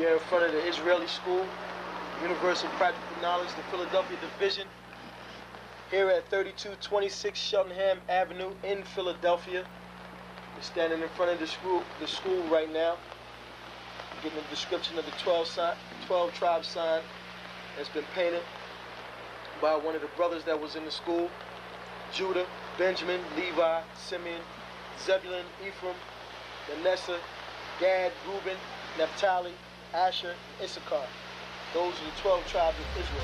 We are in front of the Israeli School, Universal Practical Knowledge, the Philadelphia Division, here at 3226 Cheltenham Avenue in Philadelphia. We're standing in front of the school right now, getting a description of the 12 tribe sign that's been painted by one of the brothers that was in the school: Judah, Benjamin, Levi, Simeon, Zebulun, Ephraim, Manasseh, Gad, Reuben, Naphtali, Asher, Issachar. Those are the 12 tribes of Israel.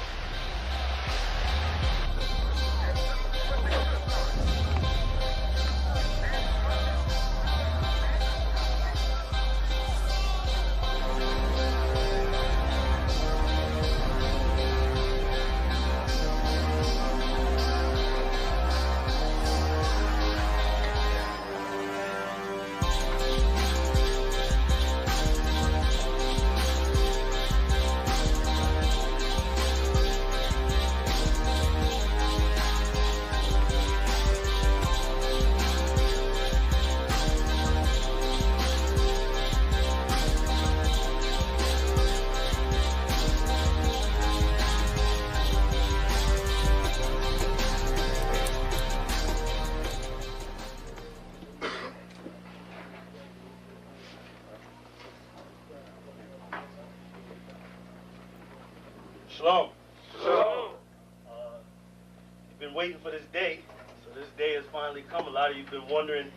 Shalom. Shalom. You've been waiting for this day, so this day has finally come. A lot of you have been wondering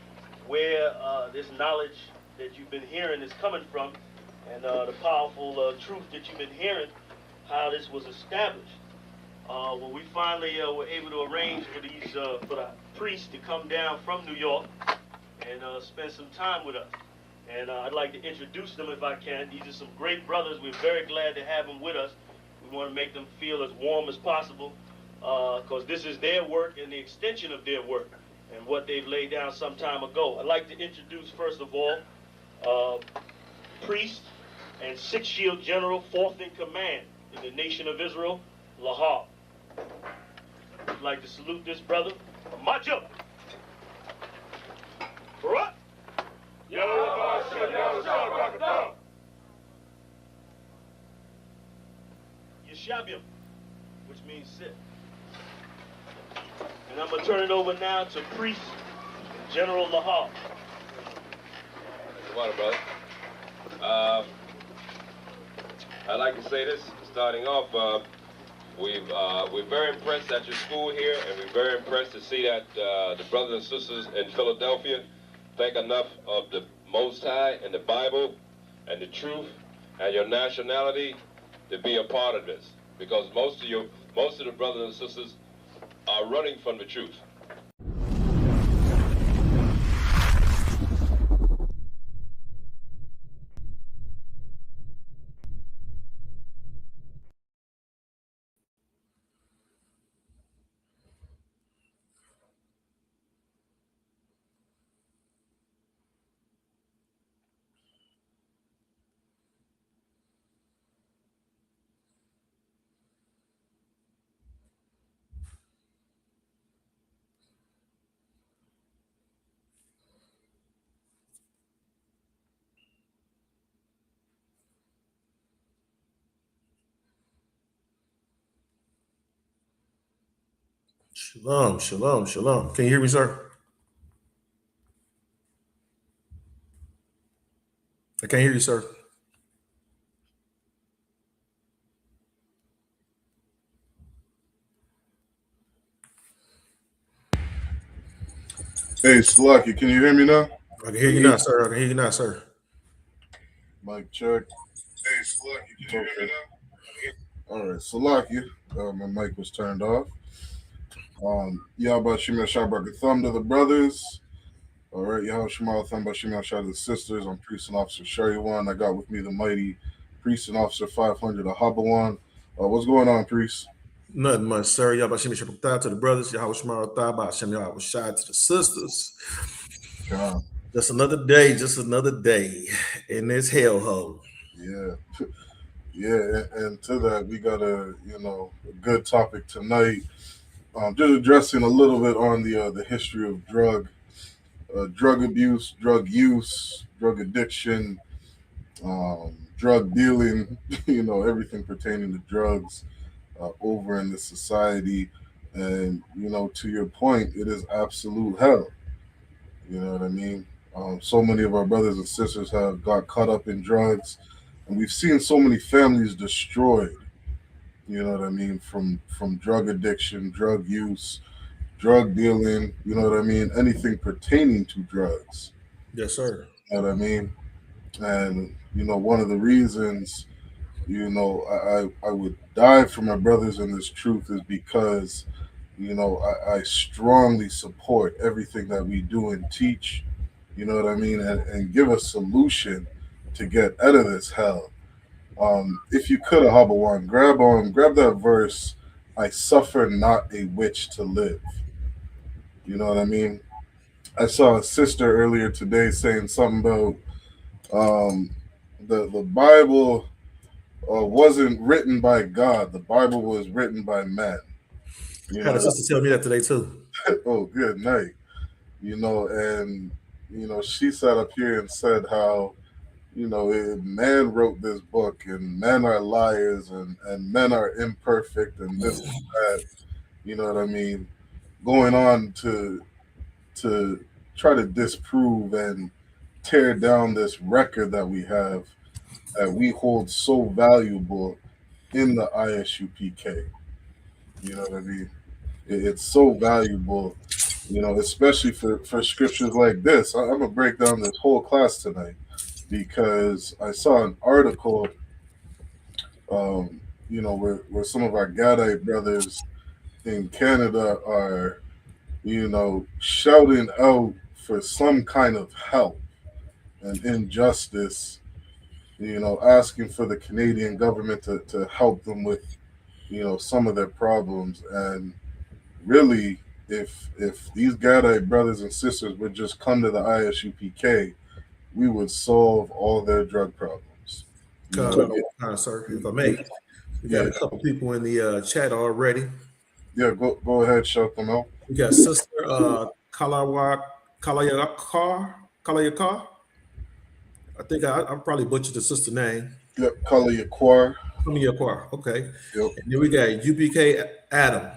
where this knowledge that you've been hearing is coming from, and the powerful truth that you've been hearing, how this was established. Well, we finally were able to arrange for the priests to come down from New York and spend some time with us. And I'd like to introduce them if I can. These are some great brothers. We're very glad to have them with us. We want to make them feel as warm as possible, because this is their work and the extension of their work and what they've laid down some time ago. I'd like to introduce, first of all, priest and Sixth Shield General, fourth in command in the nation of Israel, Lahab. I'd like to salute this brother, Majah. Barak. Yeshabiam, which means sit. And I'm going to turn it over now to Priest General Lahab. Water, brother. I'd like to say this, starting off, we're very impressed at your school here, and we're very impressed to see that the brothers and sisters in Philadelphia think enough of the Most High and the Bible and the truth and your nationality to be a part of this, because most of the brothers and sisters are running from the truth. Shalom, shalom, shalom. Can you hear me, sir? I can't hear you, sir. Hey, Slucky, can you hear me now? I can hear you now, sir. I can hear you now, sir. Mic check. Hey, Slucky, can you hear me now? All right, Slucky. My mic was turned off. Yahba Shemel Shabrak Thumb to the brothers. All right, Yahba Shemal Thumb Shemel Shah to the sisters. I'm Priest and Officer Sherry One. I got with me the mighty Priest and Officer 500 Ahabawan. What's going on, Priest? Nothing much, sir. Yahba Shem Shabbat to the brothers. Yahweh Shemar Thaba Shem Yahweh Shai to the sisters. Just another day in this hellhole. Yeah. Yeah, and to that, we got a good topic tonight. Just addressing a little bit on the history of drug abuse, drug use, drug addiction, drug dealing, everything pertaining to drugs over in the society. And, to your point, it is absolute hell. You know what I mean? So many of our brothers and sisters have got caught up in drugs, and we've seen so many families destroyed. You know what I mean? From drug addiction, drug use, drug dealing. You know what I mean? Anything pertaining to drugs. Yes, sir. You know what I mean? And one of the reasons, I would die for my brothers in this truth is because, I strongly support everything that we do and teach. You know what I mean? And give a solution to get out of this hell. If you could, Habawan, grab that verse. I suffer not a witch to live. You know what I mean? I saw a sister earlier today saying something about the Bible wasn't written by God. The Bible was written by men. Had a sister tell me that today too. Oh, good night. And she sat up here and said how man wrote this book, and men are liars, and men are imperfect, and this and that. You know what I mean? Going on to try to disprove and tear down this record that we have, that we hold so valuable in the ISUPK. You know what I mean? It's so valuable, especially for scriptures like this. I'm gonna break down this whole class tonight because I saw an article, where some of our Gadite brothers in Canada are, shouting out for some kind of help and injustice, asking for the Canadian government to help them with, some of their problems. And really, if these Gadite brothers and sisters would just come to the ISUPK, we would solve all their drug problems. Sir, if I may, we got a couple people in the chat already. Yeah, go ahead, shout them out. We got Sister Kalayakar. I think I probably butchered the sister name. Yep, Kalayakar. Okay. Yep. And then we got UPK Adam.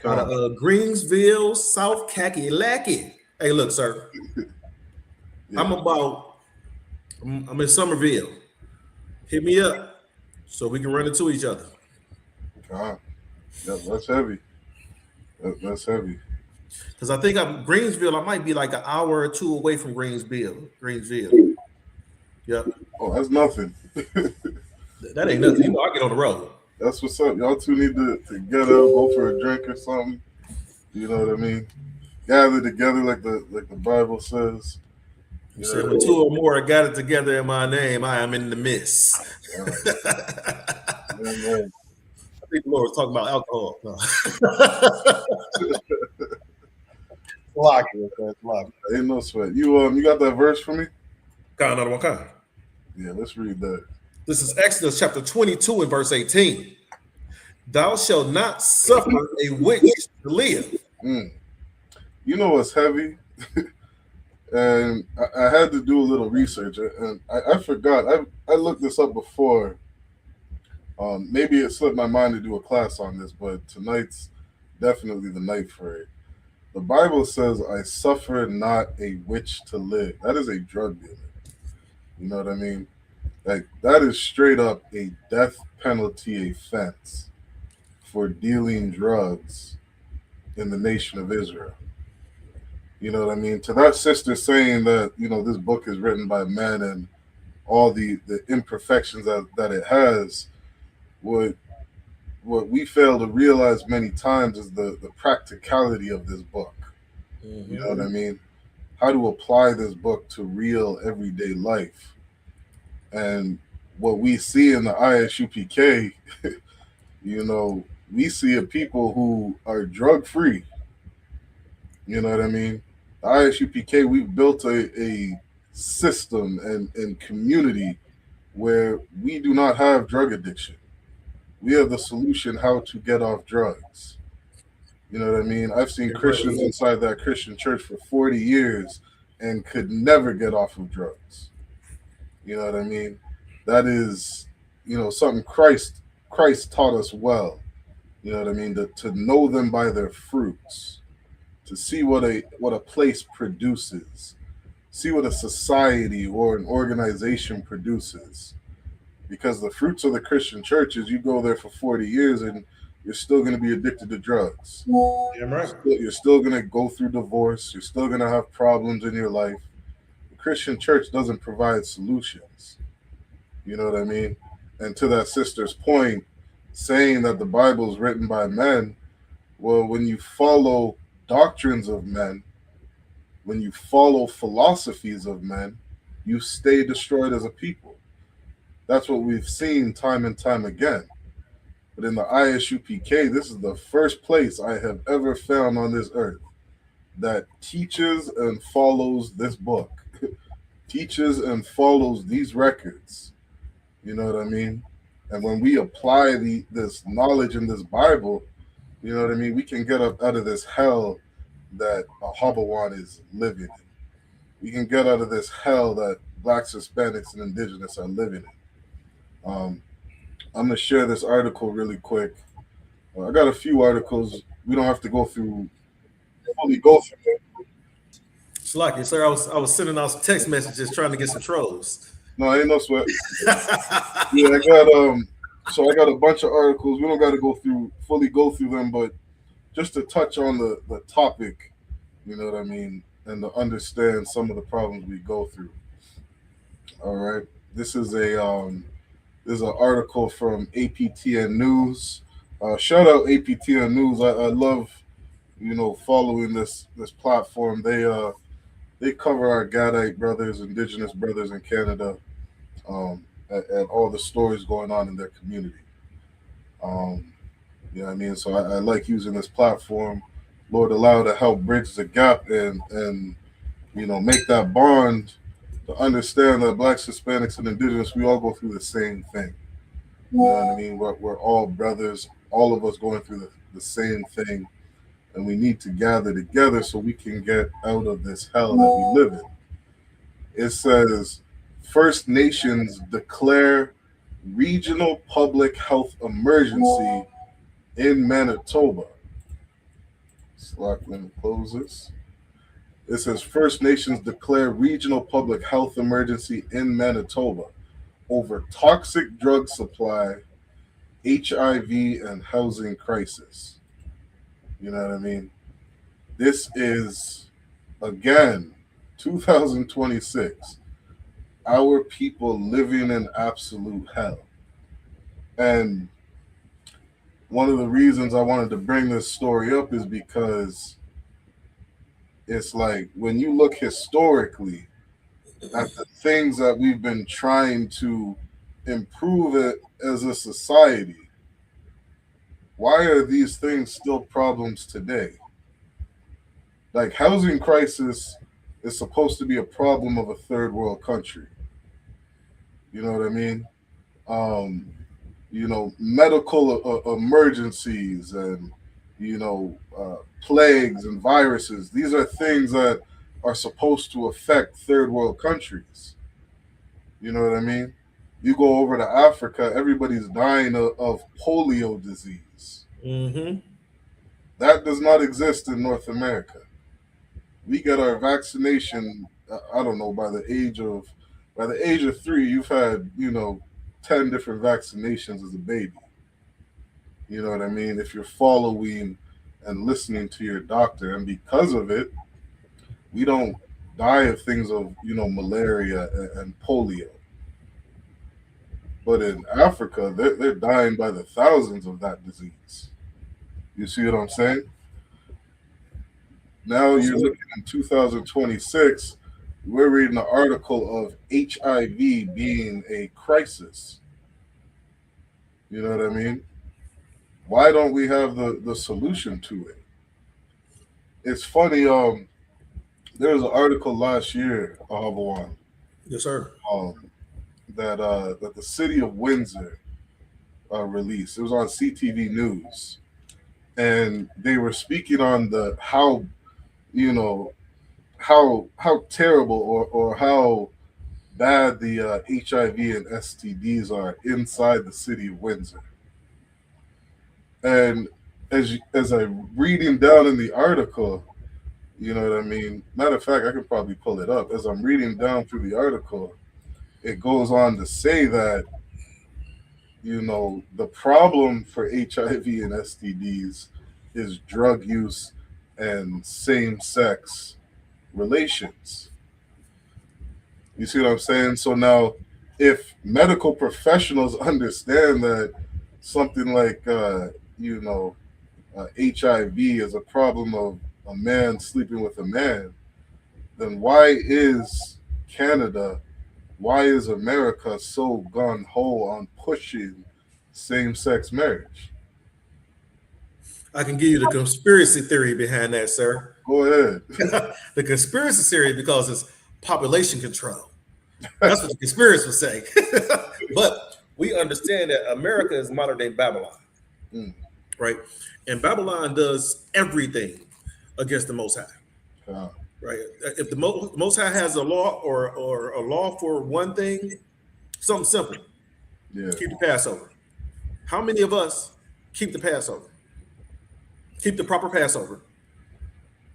Out of Greensville, South Kakalaki. Hey, look, sir. Yeah. I'm in Somerville. Hit me up so we can run into each other. Yeah, that's heavy. That's heavy. Because I think Greensville, I might be like an hour or two away from Greensville. Yep. Oh, that's nothing. That ain't nothing. I get on the road. That's what's up. Y'all two need to get out, go for a drink or something. You know what I mean? Gather together like the Bible says. You said when two or more are gathered together in my name, I am in the midst. Yeah. I think the Lord was talking about alcohol. No. Lock it. Ain't no sweat. You got that verse for me? Got another one coming. Yeah, let's read that. This is Exodus chapter 22 and verse 18. Thou shalt not suffer a witch to live. You know what's heavy? And I had to do a little research, and I forgot. I looked this up before. Maybe it slipped my mind to do a class on this, but tonight's definitely the night for it. The Bible says, I suffer not a witch to live. That is a drug dealer. You know what I mean? Like, that is straight up a death penalty offense for dealing drugs in the nation of Israel. You know what I mean? To that sister saying that, this book is written by men and all the imperfections that it has, what we fail to realize many times is the practicality of this book. Mm-hmm. You know what I mean? How to apply this book to real everyday life. And what we see in the ISUPK, we see a people who are drug-free. You know what I mean? The ISUPK, we've built a system and community where we do not have drug addiction. We have the solution how to get off drugs. You know what I mean? I've seen Christians inside that Christian church for 40 years and could never get off of drugs. You know what I mean? That is, something Christ taught us well. You know what I mean? To know them by their fruits, to see what a place produces, see what a society or an organization produces. Because the fruits of the Christian church is you go there for 40 years and you're still going to be addicted to drugs. Damn right. You're still going to go through divorce. You're still going to have problems in your life. The Christian church doesn't provide solutions. You know what I mean? And to that sister's point, saying that the Bible is written by men, well, when you follow doctrines of men, when you follow philosophies of men, you stay destroyed as a people. That's what we've seen time and time again. But in the ISUPK, this is the first place I have ever found on this earth that teaches and follows this book, teaches and follows these records. You know what I mean? And when we apply this knowledge in this Bible, you know what I mean, we can get up out of this hell that Ahabawan is living in. We can get out of this hell that Blacks, Hispanics, and Indigenous are living in. I'm going to share this article really quick. I got a few articles. We don't have to fully go through it. Slocky, sir, I was sending out some text messages trying to get some trolls. No, ain't no sweat. Yeah, I got a bunch of articles. We don't got to fully go through them, but just to touch on the topic, you know what I mean, and to understand some of the problems we go through. All right, this is an article from APTN News. Shout out APTN News. I love, following this platform. They cover our Gadite brothers, Indigenous brothers in Canada, and all the stories going on in their community. You know what I mean? So I like using this platform, Lord, allow to help bridge the gap and make that bond to understand that Blacks, Hispanics, and Indigenous, we all go through the same thing. You know what I mean? We're all brothers, all of us going through the same thing, and we need to gather together so we can get out of this hell that we live in. It says, First Nations declare regional public health emergency in Manitoba. Let me close this. It says First Nations declare regional public health emergency in Manitoba over toxic drug supply, HIV, and housing crisis. You know what I mean? This is, again, 2026. Our people living in absolute hell. And one of the reasons I wanted to bring this story up is because it's like when you look historically at the things that we've been trying to improve it as a society, why are these things still problems today? Like, housing crisis is supposed to be a problem of a third world country. You know what I mean? Medical emergencies and, plagues and viruses. These are things that are supposed to affect third world countries. You know what I mean? You go over to Africa, everybody's dying of polio disease. Mm-hmm. That does not exist in North America. We get our vaccination, I don't know, by the age of 3, you've had, 10 different vaccinations as a baby. You know what I mean? If you're following and listening to your doctor, and because of it, we don't die of things of, malaria and polio. But in Africa, they're dying by the thousands of that disease. You see what I'm saying? Now you're looking in 2026, we're reading an article of HIV being a crisis. You know what I mean? Why don't we have the solution to it? It's funny, there was an article last year, Ahabawan. Yes, sir. That the city of Windsor released. It was on CTV News. And they were speaking on how terrible or how bad the HIV and STDs are inside the city of Windsor. And as I'm reading down in the article, you know what I mean? Matter of fact, I could probably pull it up. As I'm reading down through the article, it goes on to say that, you know, the problem for HIV and STDs is drug use and same-sex relations. You see what I'm saying? So now, if medical professionals understand that something like, you know, HIV is a problem of a man sleeping with a man, then why is Canada, why is America so gung-ho on pushing same-sex marriage? I can give you the conspiracy theory behind that, sir. Go ahead. The conspiracy theory, because it's population control. That's what the conspiracy was saying. But we understand that America is modern day Babylon, right? And Babylon does everything against the Most High, right? If the Most High has a law or a law for one thing, something simple, keep the Passover. How many of us keep the Passover? Keep the proper Passover.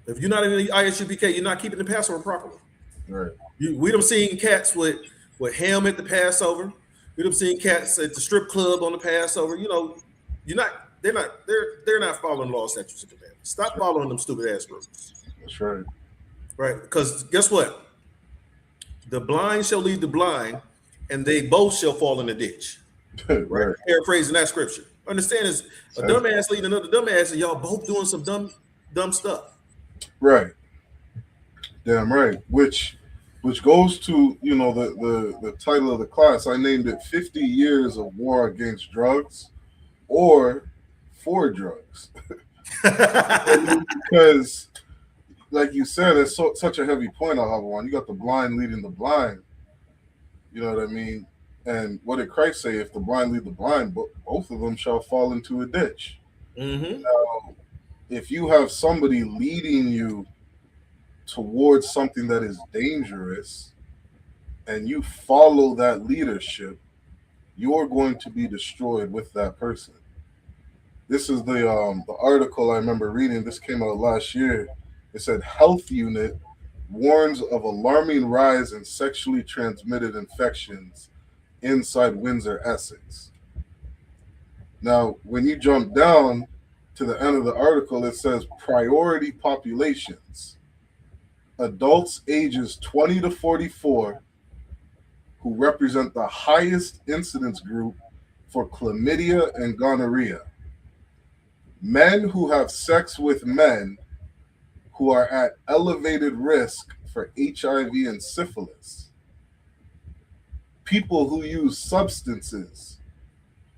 If you're not in the ISUPK, you're not keeping the Passover properly. Right. We don't seen cats with ham at the Passover. We don't seen cats at the strip club on the Passover. You know, they're not following law, statutes, and commandments. Stop following them stupid ass rules. That's right. Right. Because guess what? The blind shall lead the blind, and they both shall fall in the ditch. Right. Paraphrasing that scripture. Understand, is a dumbass leading another dumbass, and y'all both doing some dumb stuff. Right. Damn right. Which goes to, you know, the title of the class. I named it 50 Years of War Against Drugs or For Drugs. Because, like you said, it's such a heavy point on Havawan. You got the blind leading the blind. You know what I mean? And what did Christ say? If the blind lead the blind, both of them shall fall into a ditch. Now, if you have somebody leading you towards something that is dangerous and you follow that leadership, you're going to be destroyed with that person. This is the article I remember reading. This came out last year. It said Health Unit warns of alarming rise in sexually transmitted infections inside Windsor, Essex. Now, when you jump down to the end of the article, it says priority populations. Adults ages 20 to 44 who represent the highest incidence group for chlamydia and gonorrhea. Men who have sex with men who are at elevated risk for HIV and syphilis. People who use substances,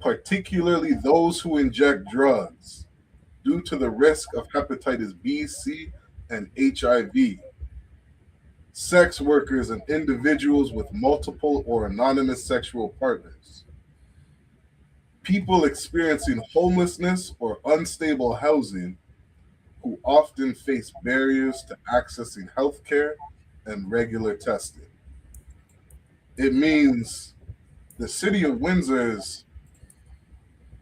particularly those who inject drugs, due to the risk of hepatitis B, C, and HIV. Sex workers and individuals with multiple or anonymous sexual partners. People experiencing homelessness or unstable housing who often face barriers to accessing healthcare and regular testing. It means the city of Windsor's,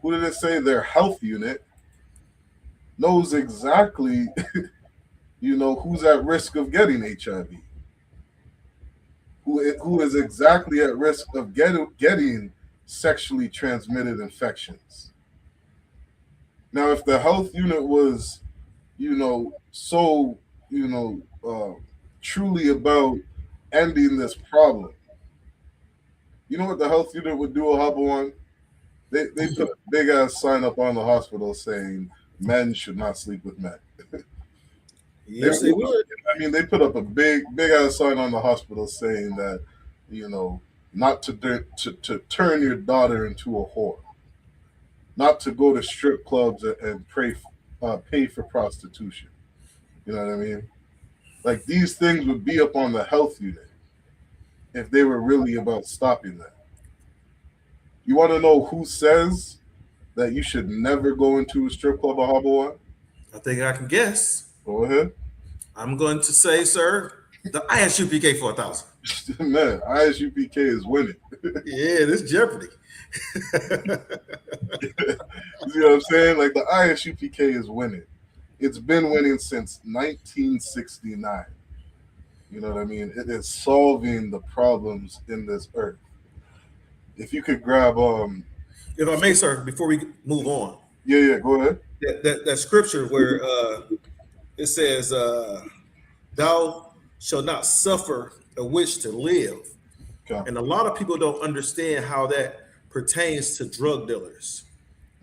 who did it say, their health unit knows exactly, you know, who's at risk of getting HIV. Who is exactly at risk of getting sexually transmitted infections. Now, if the health unit was, you know, so, you know, truly about ending this problem, you know what the health unit would do, Havawan? They put a big ass sign up on the hospital saying men should not sleep with men. Yes, they would. I mean, they put up a big ass sign on the hospital saying that, you know, not to turn your daughter into a whore, not to go to strip clubs and pay for prostitution. You know what I mean? Like, these things would be up on the health unit if they were really about stopping that. You want to know who says that you should never go into a strip club or Havawan? I think I can guess. Go ahead. I'm going to say, sir, the ISUPK 4000. Man, ISUPK is winning. Yeah, this Jeopardy. You know what I'm saying? Like the ISUPK is winning. It's been winning since 1969. You know what I mean? It is solving the problems in this earth. If you could grab If I may, sir, before we move on, yeah, go ahead. that scripture where it says, "Thou shalt not suffer a witch to live," Okay. and a lot of people don't understand how that pertains to drug dealers,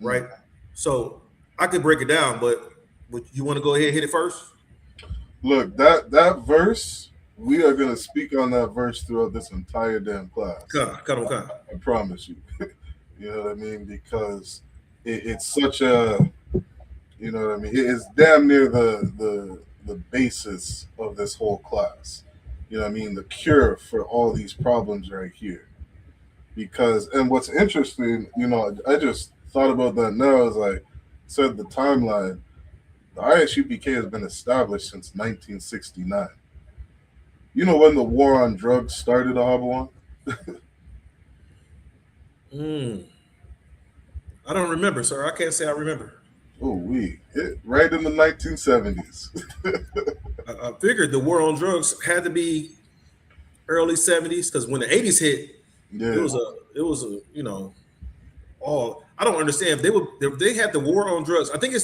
right? So I could break it down, but would you want to go ahead and hit it first? Look, that verse, we are gonna speak on that verse throughout this entire damn class. Come on. I promise you. You know what I mean? Because it's such a, you know what I mean? It is damn near the basis of this whole class. You know what I mean? The cure for all these problems right here. Because, and what's interesting, you know, I just thought about that now. I was like, said the timeline. The ISUPK has been established since 1969. You know when the war on drugs started, Ahabawan? I don't remember, sir. I can't say I remember. Oh, right in the 1970s. I figured the war on drugs had to be early 70s because when the 80s hit, Yeah. it was a you know, all I don't understand if they had the war on drugs. I think it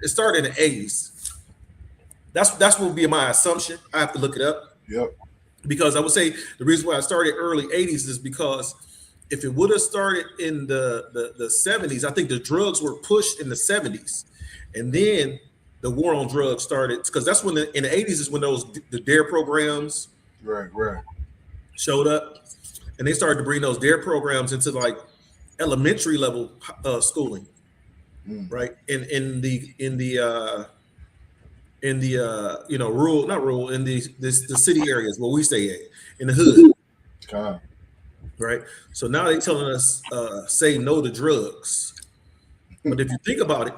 started in the 80s. That's what would be my assumption. I have to look it up. Yep. Because I would say the reason why I started early 80s is because if it would have started in the 70s, I think the drugs were pushed in the 70s. And then the war on drugs started because that's when in the 80s is when the DARE programs Right. showed up. And they started to bring those DARE programs into like elementary level schooling, right? In the you know, rural, not rural, in the city areas where we stay at, in the hood. Okay. Right. So now they're telling us say no to drugs. But if you think about it,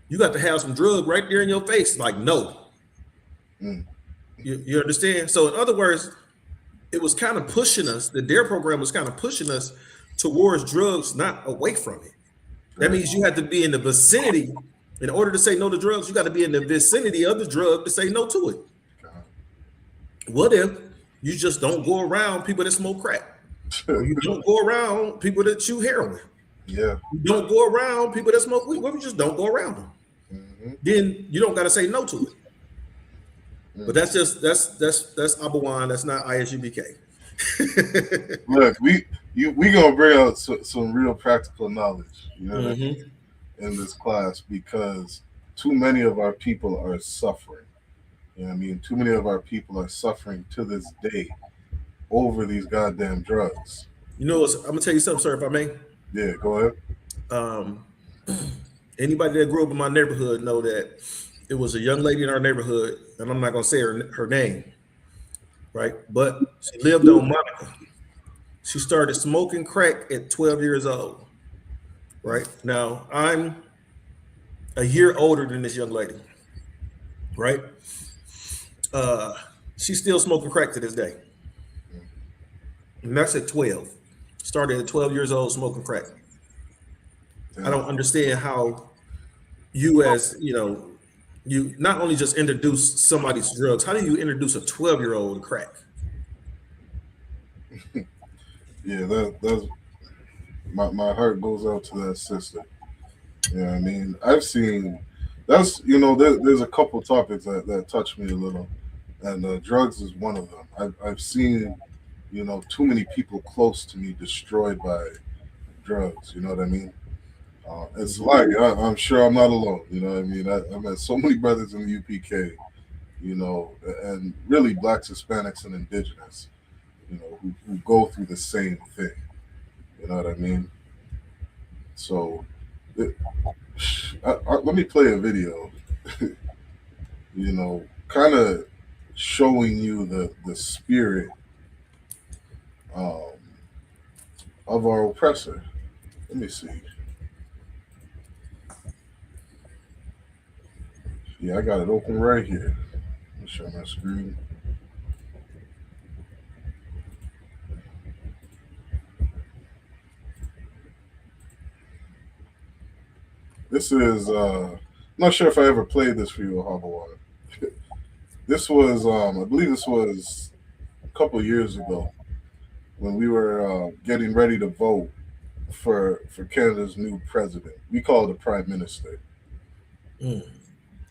you got to have some drug right there in your face, like no. You understand? So in other words, it was kind of pushing us, the DARE program was kind of pushing us towards drugs, not away from it. That means you had to be in the vicinity. In order to say no to drugs, you got to be in the vicinity of the drug to say no to it. What if you just don't go around people that smoke crack? Or you don't go around people that chew heroin? Yeah. You don't go around people that smoke weed. What if you just don't go around them? Then you don't got to say no to it. But that's Abawan. That's not ISUPK. Look, we gonna bring out some real practical knowledge, you know, what I mean, in this class because too many of our people are suffering. You know what I mean? Too many of our people are suffering to this day over these goddamn drugs. You know, I'm gonna tell you something, sir, if I may. Yeah, go ahead. Anybody that grew up in my neighborhood know that it was a young lady in our neighborhood, and I'm not gonna say her name, right? But she lived on Monica. She started smoking crack at 12 years old. Right now, I'm a year older than this young lady. Right? She's still smoking crack to this day. And that's at 12. Started at 12 years old smoking crack. I don't understand how you, as you know, you not only just introduce somebody's drugs, how do you introduce a 12-year-old to crack? Yeah, that's my heart goes out to that sister. Yeah, I mean, I've seen that's there's a couple topics that touch me a little, and drugs is one of them. I've seen too many people close to me destroyed by drugs. You know what I mean? It's like I'm sure I'm not alone. You know what I mean? I met so many brothers in the UPK, and really blacks, Hispanics, and indigenous, who go through the same thing. You know what I mean? So, let me play a video, kind of showing you the spirit of our oppressor. Let me see. Yeah, I got it open right here. Let me show my screen. This is I'm not sure if I ever played this for you, Habawan. This was I believe this was a couple of years ago when we were getting ready to vote for Canada's new president. We call it a prime minister.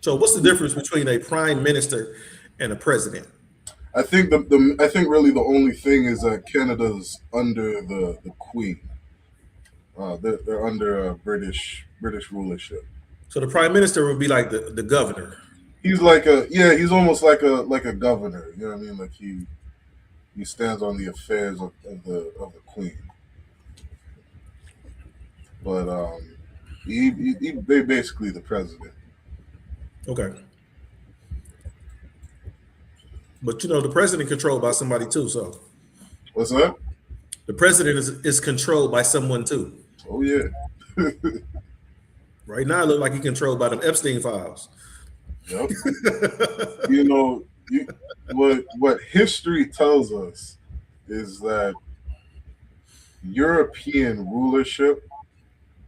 So what's the difference between a prime minister and a president? I think I think really the only thing is that Canada's under the Queen. They're under British rulership. So the prime minister would be like the governor. He's like he's almost like a governor. You know what I mean? Like he stands on the affairs of the Queen. But they basically the president. Okay. But you know, the president controlled by somebody too. So What's that? the president is controlled by someone too. Oh yeah. Right now, it look like he's controlled by them Epstein files. Yep. You know, what history tells us is that European rulership,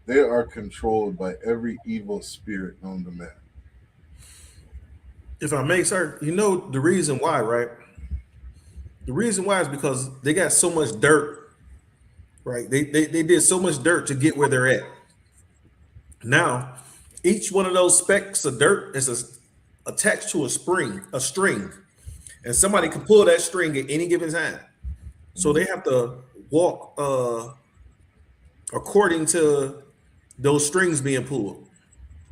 they are controlled by every evil spirit known to man. If I may, sir, you know the reason why, right? The reason why is because they got so much dirt, right? They did so much dirt to get where they're at. Now, each one of those specks of dirt is attached to a string, and somebody can pull that string at any given time. So they have to walk according to those strings being pulled.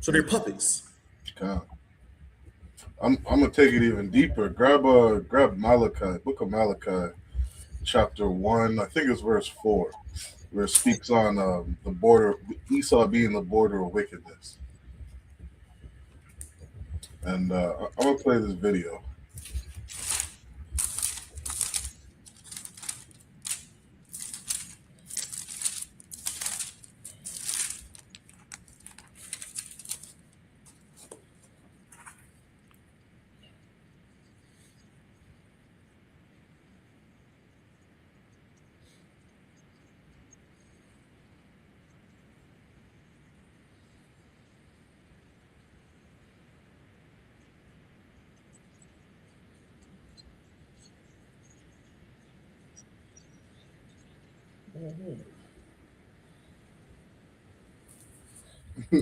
So they're puppets. God. I'm gonna take it even deeper. Grab Malachi, Book of Malachi, chapter 1. I think it's verse 4, where it speaks on the border, Esau being the border of wickedness. And I'm gonna play this video.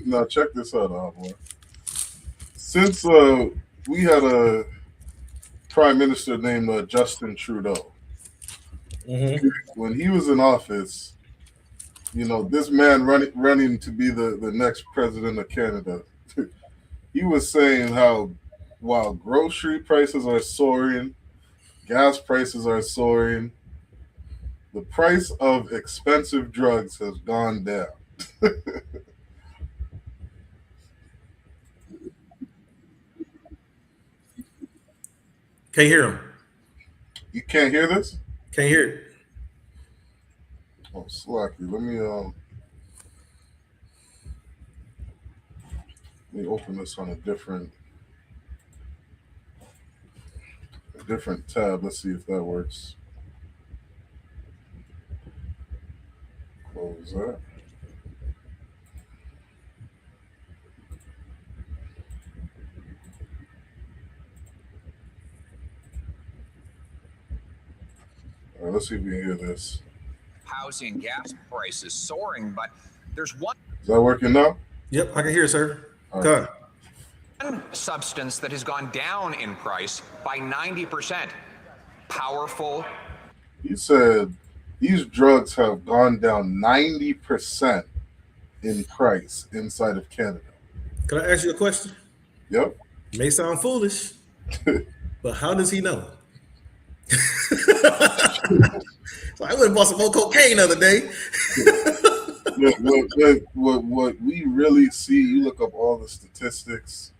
Now check this out, boy. Since we had a prime minister named Justin Trudeau, when he was in office, you know, this man running to be the next president of Canada, he was saying how while grocery prices are soaring, gas prices are soaring, the price of expensive drugs has gone down. Can't hear him. You can't hear this? Can't hear it. Oh, slacky. Let me open this on a different tab. Let's see if that works. Close that. All right, let's see if we can hear this. Housing gas prices soaring, but there's one. Is that working now? Yep, I can hear, sir. All Go right. One substance that has gone down in price by 90%. Powerful. He said these drugs have gone down 90% in price inside of Canada. Can I ask you a question? Yep. It may sound foolish, but how does he know? So I went and bought some more cocaine the other day. What we really see, you look up all the statistics,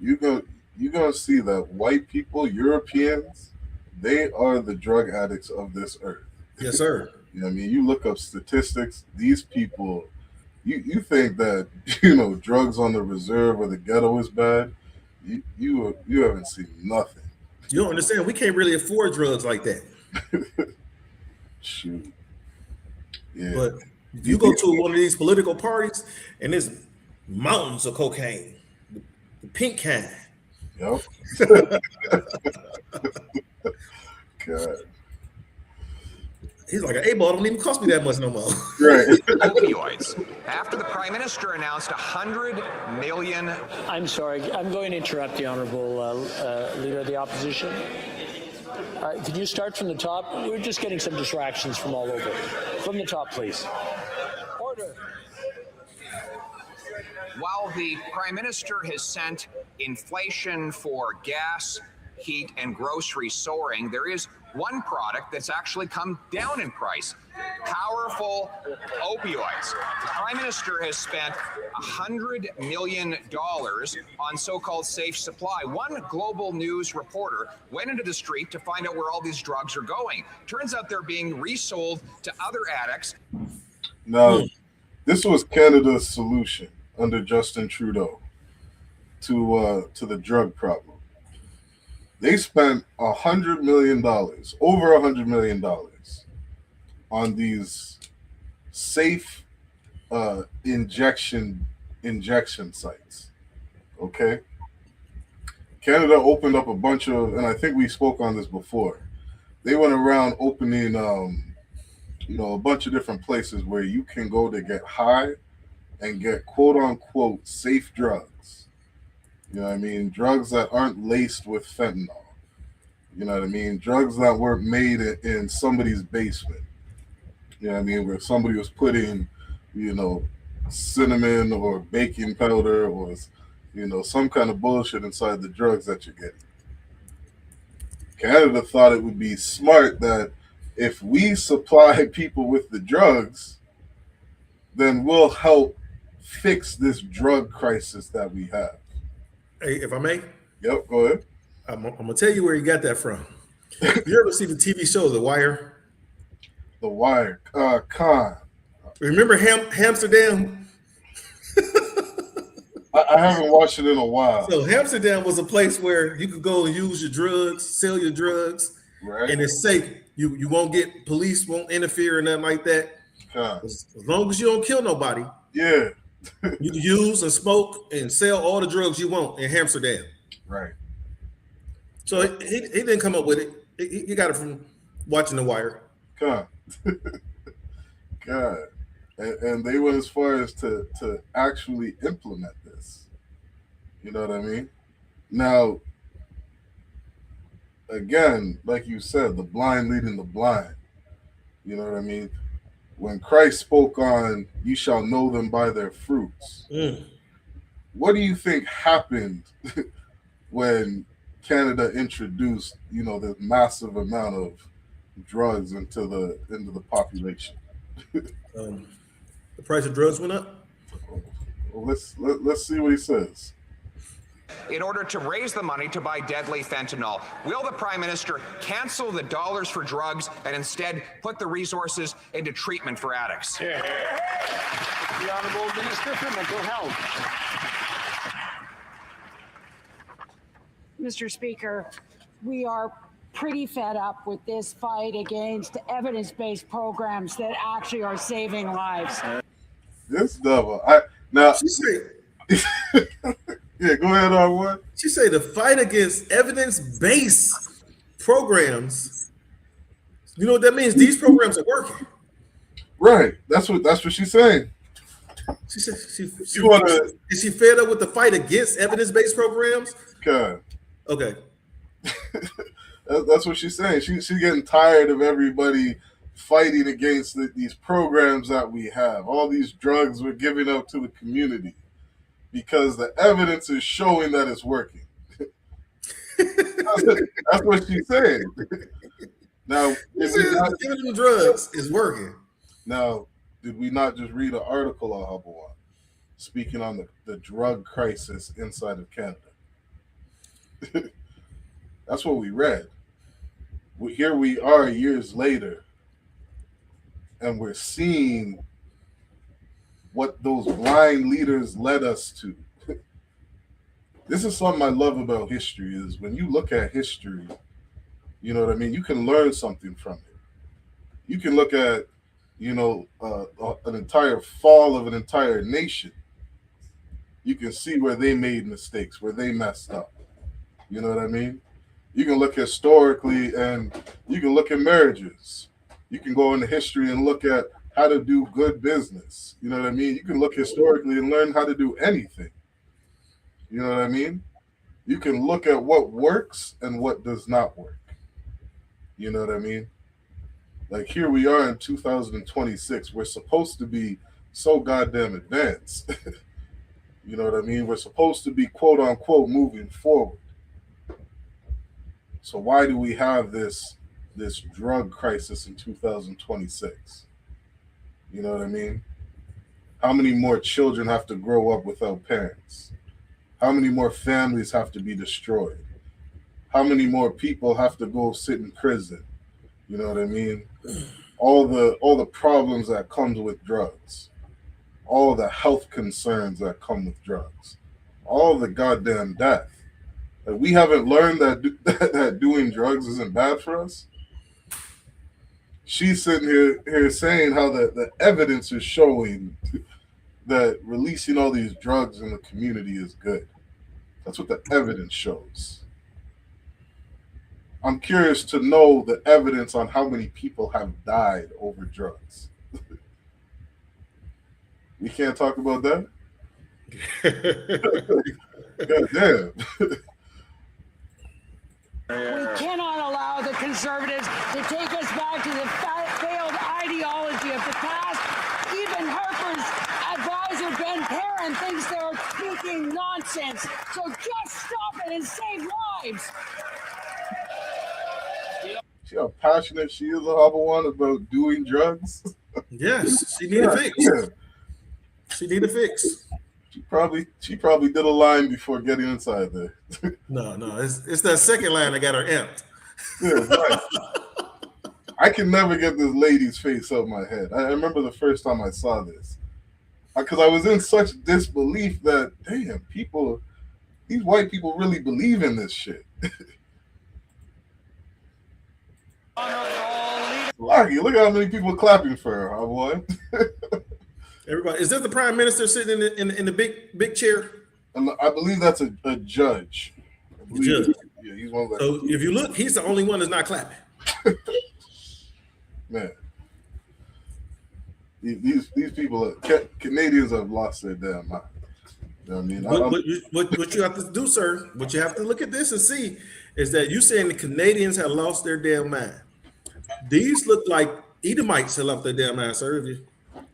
you're gonna see that white people, Europeans, they are the drug addicts of this earth. Yes, sir. You know what I mean? You look up statistics, these people, you think that, you know, drugs on the reserve or the ghetto is bad. You haven't seen nothing. You don't understand. We can't really afford drugs like that. Shoot. Yeah. But if you go to one of these political parties and there's mountains of cocaine, the pink kind. Yep. God. He's like, an A-ball don't even cost me that much no more. Right. Opioids. After the Prime Minister announced 100 million. I'm sorry, I'm going to interrupt the Honourable Leader of the Opposition. Can you start from the top? We're just getting some distractions from all over. From the top, please. Order. While the Prime Minister has sent inflation for gas, heat, and groceries soaring, there is one product that's actually come down in price: powerful opioids. The Prime Minister has spent $100 million on so-called safe supply. One Global News reporter went into the street to find out where all these drugs are going. Turns out they're being resold to other addicts. Now, this was Canada's solution under Justin Trudeau to the drug problem. They spent $100 million, over $100 million, on these safe injection sites. Okay, Canada opened up a bunch of, and I think we spoke on this before. They went around opening, a bunch of different places where you can go to get high and get quote unquote safe drugs. You know what I mean? Drugs that aren't laced with fentanyl. You know what I mean? Drugs that weren't made in somebody's basement. You know what I mean? Where somebody was putting, cinnamon or baking powder or, some kind of bullshit inside the drugs that you're getting. Canada thought it would be smart that if we supply people with the drugs, then we'll help fix this drug crisis that we have. Hey, if I may? Yep, go ahead. I'm going to tell you where you got that from. You ever see the TV show The Wire? The Wire. Khan. Remember Amsterdam? I haven't watched it in a while. So Amsterdam was a place where you could go and use your drugs, sell your drugs, right? And it's safe. You won't get, police won't interfere or nothing like that. As long as you don't kill nobody. Yeah. You can use and smoke and sell all the drugs you want in Amsterdam. Right. So he didn't come up with it. He got it from watching The Wire. God. God. And they went as far as to actually implement this. You know what I mean? Now, again, like you said, the blind leading the blind. You know what I mean? When Christ spoke on, "You shall know them by their fruits." What do you think happened when Canada introduced, this massive amount of drugs into the population? The price of drugs went up. Well, let's see what he says. In order to raise the money to buy deadly fentanyl, will the Prime Minister cancel the dollars for drugs and instead put the resources into treatment for addicts? The Honourable Minister for Mental Health. Mr. Speaker, we are pretty fed up with this fight against evidence-based programs that actually are saving lives. This devil. She said, yeah, go ahead on one. She say the fight against evidence-based programs. You know what that means? These programs are working. Right. That's what she's saying. She said is she fed up with the fight against evidence-based programs? Okay. That's what she's saying. She's getting tired of everybody fighting against these programs that we have. All these drugs we're giving out to the community because the evidence is showing that it's working. That's what she's saying. Now, giving them drugs is working. Now, did we not just read an article on Hubble One speaking on the drug crisis inside of Canada? That's what we read. Here we are years later, and we're seeing what those blind leaders led us to. This is something I love about history, is when you look at history, you know what I mean? You can learn something from it. You can look at, an entire fall of an entire nation you can see where they made mistakes, where they messed up. You know what I mean? You can look historically, and you can look at marriages. You can go into history and look at how to do good business. You know what I mean? You can look historically and learn how to do anything. You know what I mean? You can look at what works and what does not work. You know what I mean? Like, here we are in 2026. We're supposed to be so goddamn advanced. You know what I mean? We're supposed to be, quote unquote, moving forward. So why do we have this drug crisis in 2026? You know what I mean? How many more children have to grow up without parents? How many more families have to be destroyed? How many more people have to go sit in prison? You know what I mean? All the problems that comes with drugs, all the health concerns that come with drugs, all the goddamn death. Like, we haven't learned that doing drugs isn't bad for us. She's sitting here saying how the evidence is showing that releasing all these drugs in the community is good. That's what the evidence shows. I'm curious to know the evidence on how many people have died over drugs. We can't talk about that? God damn. We cannot allow the conservatives to take us back to the failed ideology of the past. Even Harper's advisor, Ben Perrin, thinks they're speaking nonsense. So just stop it and save lives. See how passionate she is, One, about doing drugs? Yes, she need a fix. Yeah. She need a fix. She probably did a line before getting inside there. No, it's that second line that got her amped. Yeah, right. I can never get this lady's face out of my head. I remember the first time I saw this, because I was in such disbelief that, damn, these white people really believe in this shit. Lucky, look how many people clapping for her, huh, boy? Everybody, is that the prime minister sitting in the big chair? I believe that's a judge. Judge. Yeah, he's one of the. So if you look, he's the only one that's not clapping. Man, these people, Canadians have lost their damn mind. You know what I mean? What you have to do, sir, what you have to look at this and see is that you saying the Canadians have lost their damn mind. These look like Edomites have lost their damn mind, sir.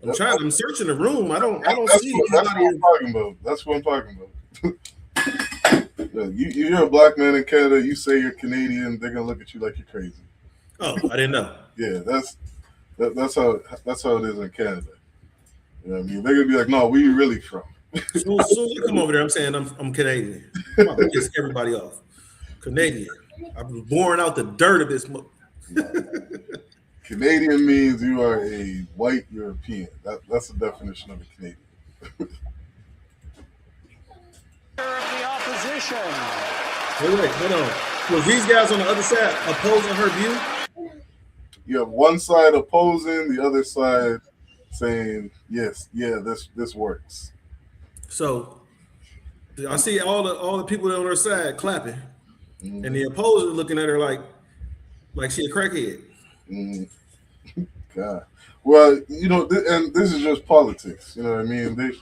I'm searching the room. I don't see anybody. That's what I'm talking about. You're a black man in Canada. You say you're Canadian, they're gonna look at you like you're crazy. Oh, I didn't know. Yeah, that's how it is in Canada. You know what I mean? They're gonna be like, no, where you really from? So you come over there. I'm saying I'm Canadian. I'm about to piss everybody off. Canadian. I was born out the dirt of this. Canadian means you are a white European. That's the definition of a Canadian. The opposition. Wait, hold on. Was these guys on the other side opposing her view? You have one side opposing, the other side saying, yes, yeah, this works. So I see all the people on her side clapping, and the opposer looking at her like she a crackhead. God. Well, and this is just politics. You know what I mean?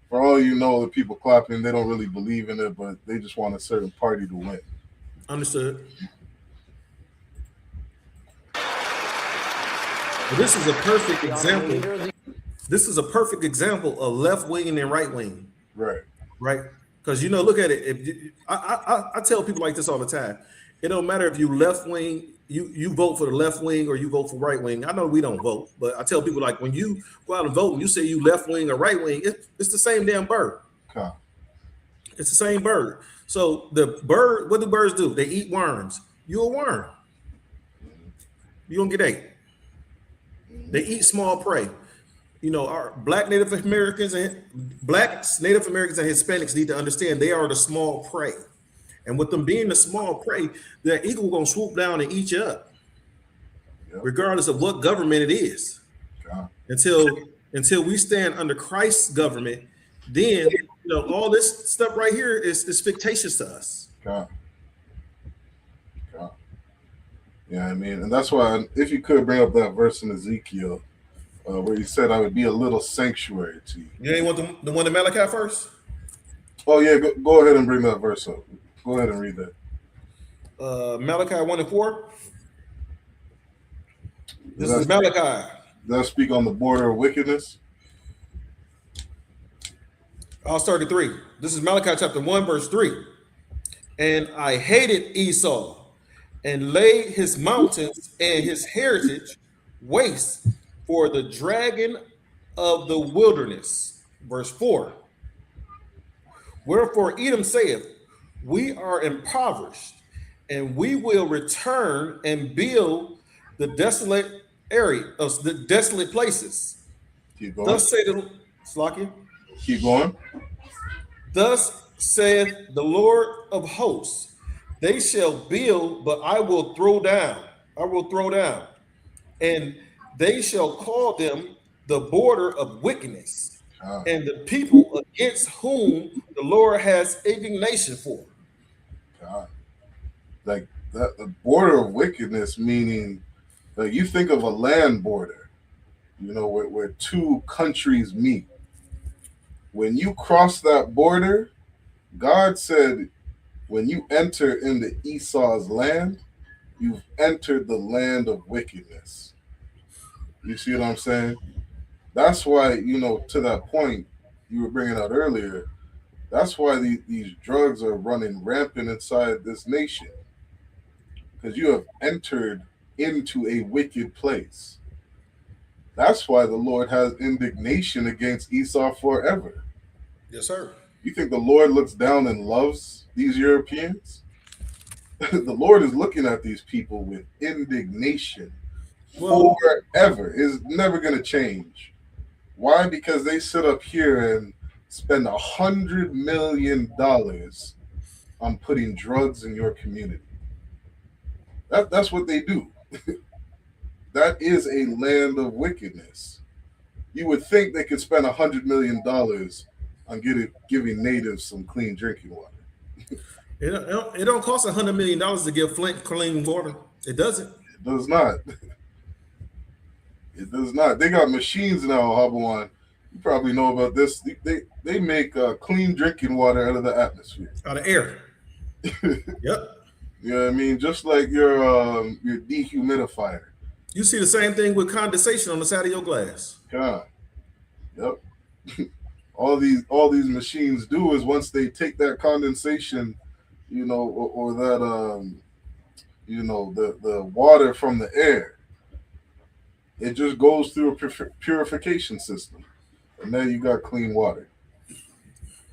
For all you know, the people clapping, they don't really believe in it, but they just want a certain party to win. Understood. Well, this is a perfect example. This is a perfect example of left wing and right wing. Right. Because look at it. I tell people like this all the time. It don't matter if you left wing, you vote for the left wing or you vote for right wing. I know we don't vote, but I tell people, like, when you go out and vote and you say you left wing or right wing, it's the same damn bird. Okay. It's the same bird. So the bird, what do birds do? They eat worms. You're a worm. You don't get ate. They eat small prey. Our black Native Americans and Hispanics need to understand they are the small prey. And with them being the small prey, the eagle gonna swoop down and eat you up, regardless of what government it is. Until we stand under Christ's government, then know, all this stuff right here is fictitious to us. God. Yeah, I mean, and that's why if you could bring up that verse in Ezekiel where he said, I would be a little sanctuary to you. You ain't want the one in Malachi first? Oh, yeah, go ahead and bring that verse up. Go ahead and read that. Malachi 1:4. This is Malachi. Does that speak on the border of wickedness? I'll start at 3. This is Malachi chapter 1, verse 3. And I hated Esau and laid his mountains and his heritage waste for the dragon of the wilderness. Verse 4. Wherefore Edom saith, we are impoverished, and we will return and build the desolate area of the desolate places. Keep going. Thus say the Slakia. Keep going. Thus saith the Lord of hosts, they shall build, but I will throw down. I will throw down. And they shall call them the border of wickedness, and the people against whom the Lord has indignation for. God. Like that, the border of wickedness, meaning that you think of a land border, you know, where two countries meet. When you cross that border, God said, when you enter into Esau's land, you've entered the land of wickedness. You see what I'm saying? That's why, you know, to that point you were bringing out earlier, that's why these drugs are running rampant inside this nation. Because you have entered into a wicked place. That's why the Lord has indignation against Esau forever. Yes, sir. You think the Lord looks down and loves these Europeans? The Lord is looking at these people with indignation forever. It's never going to change. Why? Because they sit up here and spend $100 million on putting drugs in your community. That's what they do. That is a land of wickedness. You would think they could spend $100 million on giving natives some clean drinking water. It don't cost $100 million to give Flint clean water. It doesn't. It does not. It does not. They got machines now, Habawan. You probably know about this. They make clean drinking water out of the atmosphere. Out of air. Yep. You know what I mean? Just like your dehumidifier. You see the same thing with condensation on the side of your glass. God. Yep. all these machines do is once they take that condensation, you know, or that you know, the water from the air, it just goes through a purification system, and now you got clean water.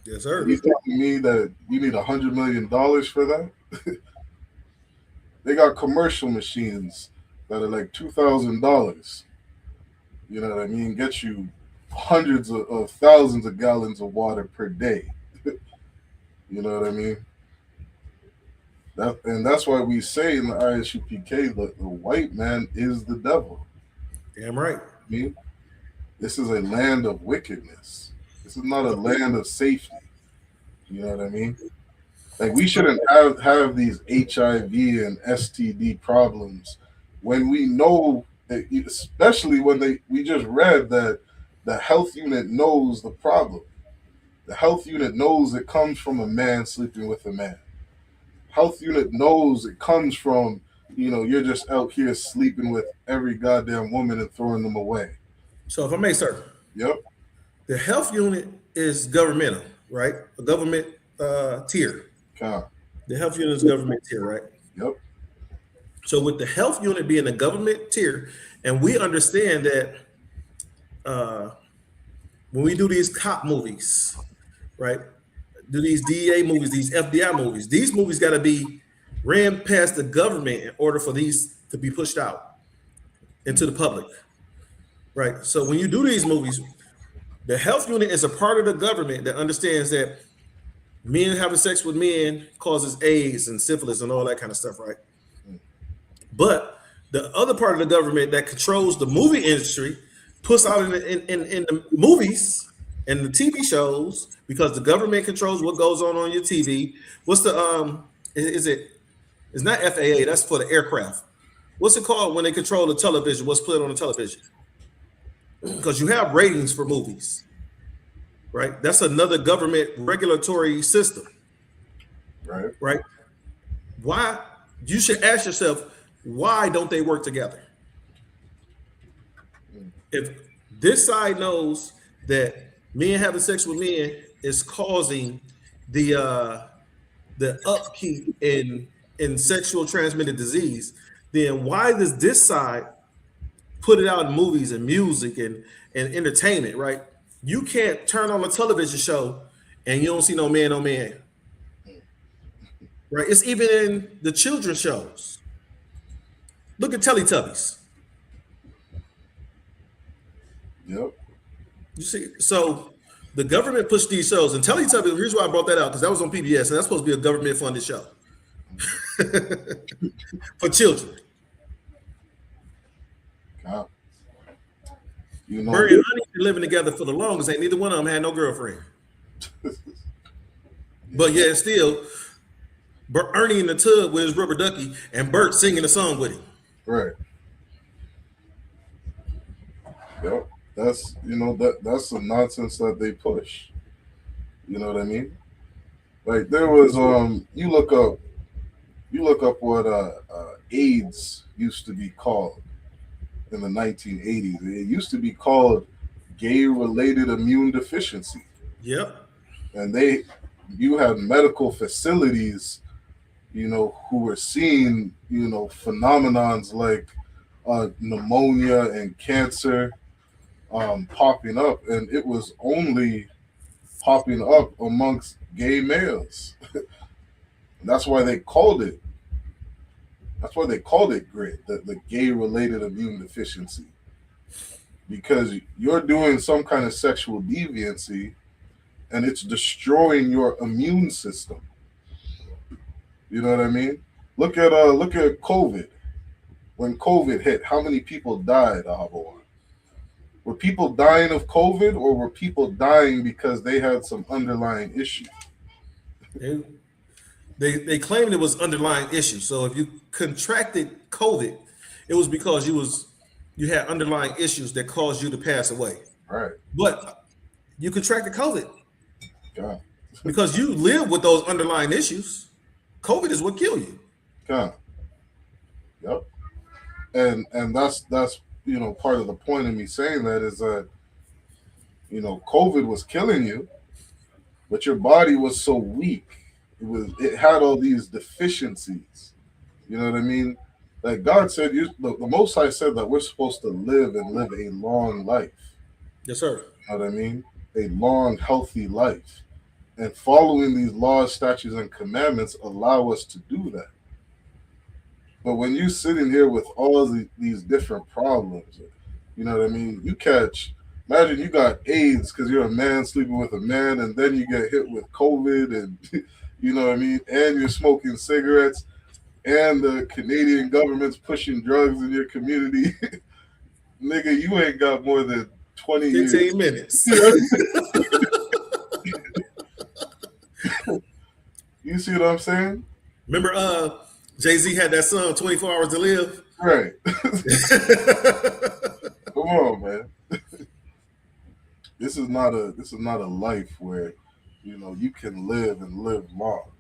Yes, sir. You telling me that you need $100 million for that? They got commercial machines that are like $2,000. You know what I mean? Get you hundreds of thousands of gallons of water per day. You know what I mean? That's why we say in the ISUPK that the white man is the devil. Damn right. I mean, this is a land of wickedness. This is not a land of safety. You know what I mean? Like, we shouldn't have these HIV and STD problems when we know that, especially when we just read that the health unit knows the problem. The health unit knows it comes from a man sleeping with a man. Health unit knows it comes from, you know, you're just out here sleeping with every goddamn woman and throwing them away. So if I may, sir. Yep. The health unit is governmental, right? A government tier. The health unit is government tier, right? Yep. So with the health unit being a government tier, and we understand that when we do these cop movies, right? Do these DEA movies, these FBI movies, these movies got to be ran past the government in order for these to be pushed out into the public, right? So when you do these movies, the health unit is a part of the government that understands that men having sex with men causes AIDS and syphilis and all that kind of stuff, right? But the other part of the government that controls the movie industry puts out in the movies And the TV shows, because the government controls what goes on your TV. What's the it's not FAA, that's for the aircraft. What's it called when they control the television? What's put on the television? Because you have ratings for movies, right? That's another government regulatory system. Right. Why? You should ask yourself, why don't they work together? If this side knows that men having sex with men is causing the upkeep in sexual transmitted disease, then why does this side put it out in movies and music and entertainment, right? You can't turn on a television show and you don't see no man on man. Right? It's even in the children's shows. Look at Teletubbies. Yep. You see, so the government pushed these shows, and Teletubbies, the reason why I brought that out, because that was on PBS, and that's supposed to be a government-funded show for children. God. You know, Bernie and Honey been living together for the longest. Ain't neither one of them had no girlfriend. But yeah, still, Ernie in the tub with his rubber ducky, and Bert singing a song with him. Right. Yep. That's that's the nonsense that they push. You know what I mean? Like there was you look up what AIDS used to be called in the 1980s. It used to be called gay-related immune deficiency. Yep. And you had medical facilities, who were seeing, phenomenons like pneumonia and cancer popping up, and it was only popping up amongst gay males. That's why they called it GRID, the gay-related immune deficiency, because you're doing some kind of sexual deviancy, and it's destroying your immune system. You know what I mean? Look at COVID. When COVID hit, how many people died, Ahabawan? Were people dying of COVID, or were people dying because they had some underlying issue? They claimed it was underlying issue. So if you contracted COVID, it was because you had underlying issues that caused you to pass away. Right. But you contracted COVID. God. Because you live with those underlying issues. COVID is what killed you. God. Yep. And that's part of the point of me saying that is that COVID was killing you, but your body was so weak. It had all these deficiencies. You know what I mean? Like God said, the Most High said that we're supposed to live a long life. Yes, sir. You know what I mean? A long, healthy life. And following these laws, statutes, and commandments allow us to do that. But when you're sitting here with all these different problems, you know what I mean? Imagine you got AIDS because you're a man sleeping with a man, and then you get hit with COVID, and you know what I mean? And you're smoking cigarettes, and the Canadian government's pushing drugs in your community. Nigga, you ain't got more than 20 15 years. minutes. You see what I'm saying? Remember, Jay-Z had that song, 24 Hours to Live? Right. Come on, man. This is not a life where, you can live long.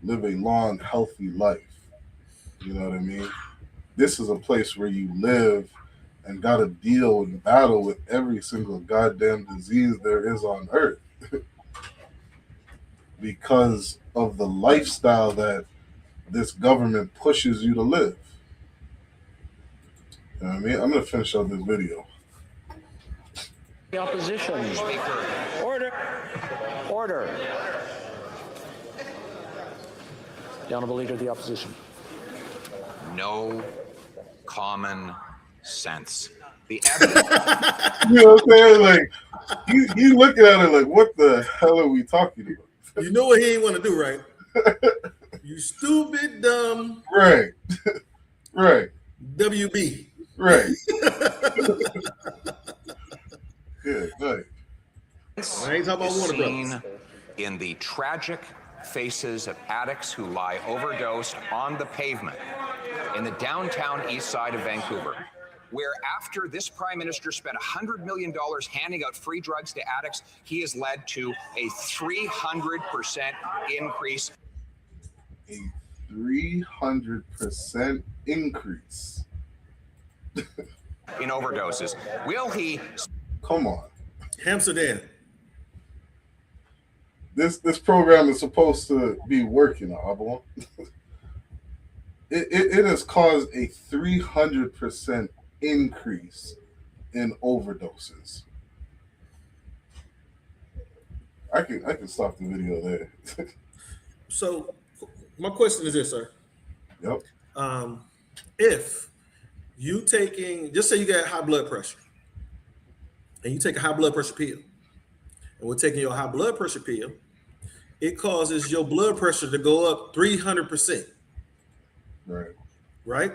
Live a long, healthy life. You know what I mean? This is a place where you live and got to deal and battle with every single goddamn disease there is on earth. Because of the lifestyle that this government pushes you to live. You know what I mean? I'm going to finish up this video. The opposition. Speaker. Order. The Honourable Leader of the Opposition. No common sense. The evidence. You know what I'm saying? Like, you looking at it like, what the hell are we talking about? You know what he ain't want to do, right? You stupid, dumb. Right. Right. WB. Right. Yeah, right. I ain't talking about is Warner seen Brothers. in the tragic faces of addicts who lie overdosed on the pavement in the downtown east side of Vancouver, where after this prime minister spent $100 million handing out free drugs to addicts, he has led to a 300% increase. A 300% increase. In overdoses. Will he? Come on. Amsterdam. This program is supposed to be working, Abalon. It has caused a 300% increase in overdoses. I can stop the video there. So my question is this, sir. Yep. If you taking, just say you got high blood pressure, and you take a high blood pressure pill, and we're taking your high blood pressure pill, it causes your blood pressure to go up 300%. Right. Right?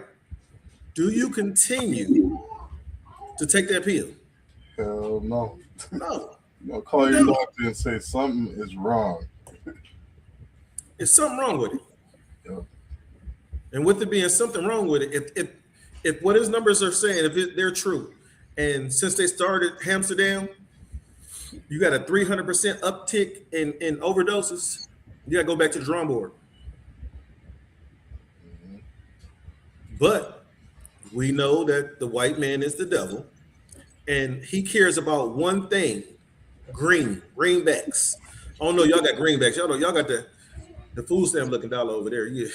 Do you continue to take that pill? Hell no. No. I'll call your doctor and say something is wrong. It's something wrong with it. Yep. And with it being something wrong with it, if what his numbers are saying, they're true, and since they started Amsterdam, you got a 300% uptick in overdoses, you got to go back to the drawing board. Mm-hmm. But we know that the white man is the devil, and he cares about one thing: greenbacks. Oh no, y'all got greenbacks. Y'all know y'all got the food stamp looking dollar over there. Yeah.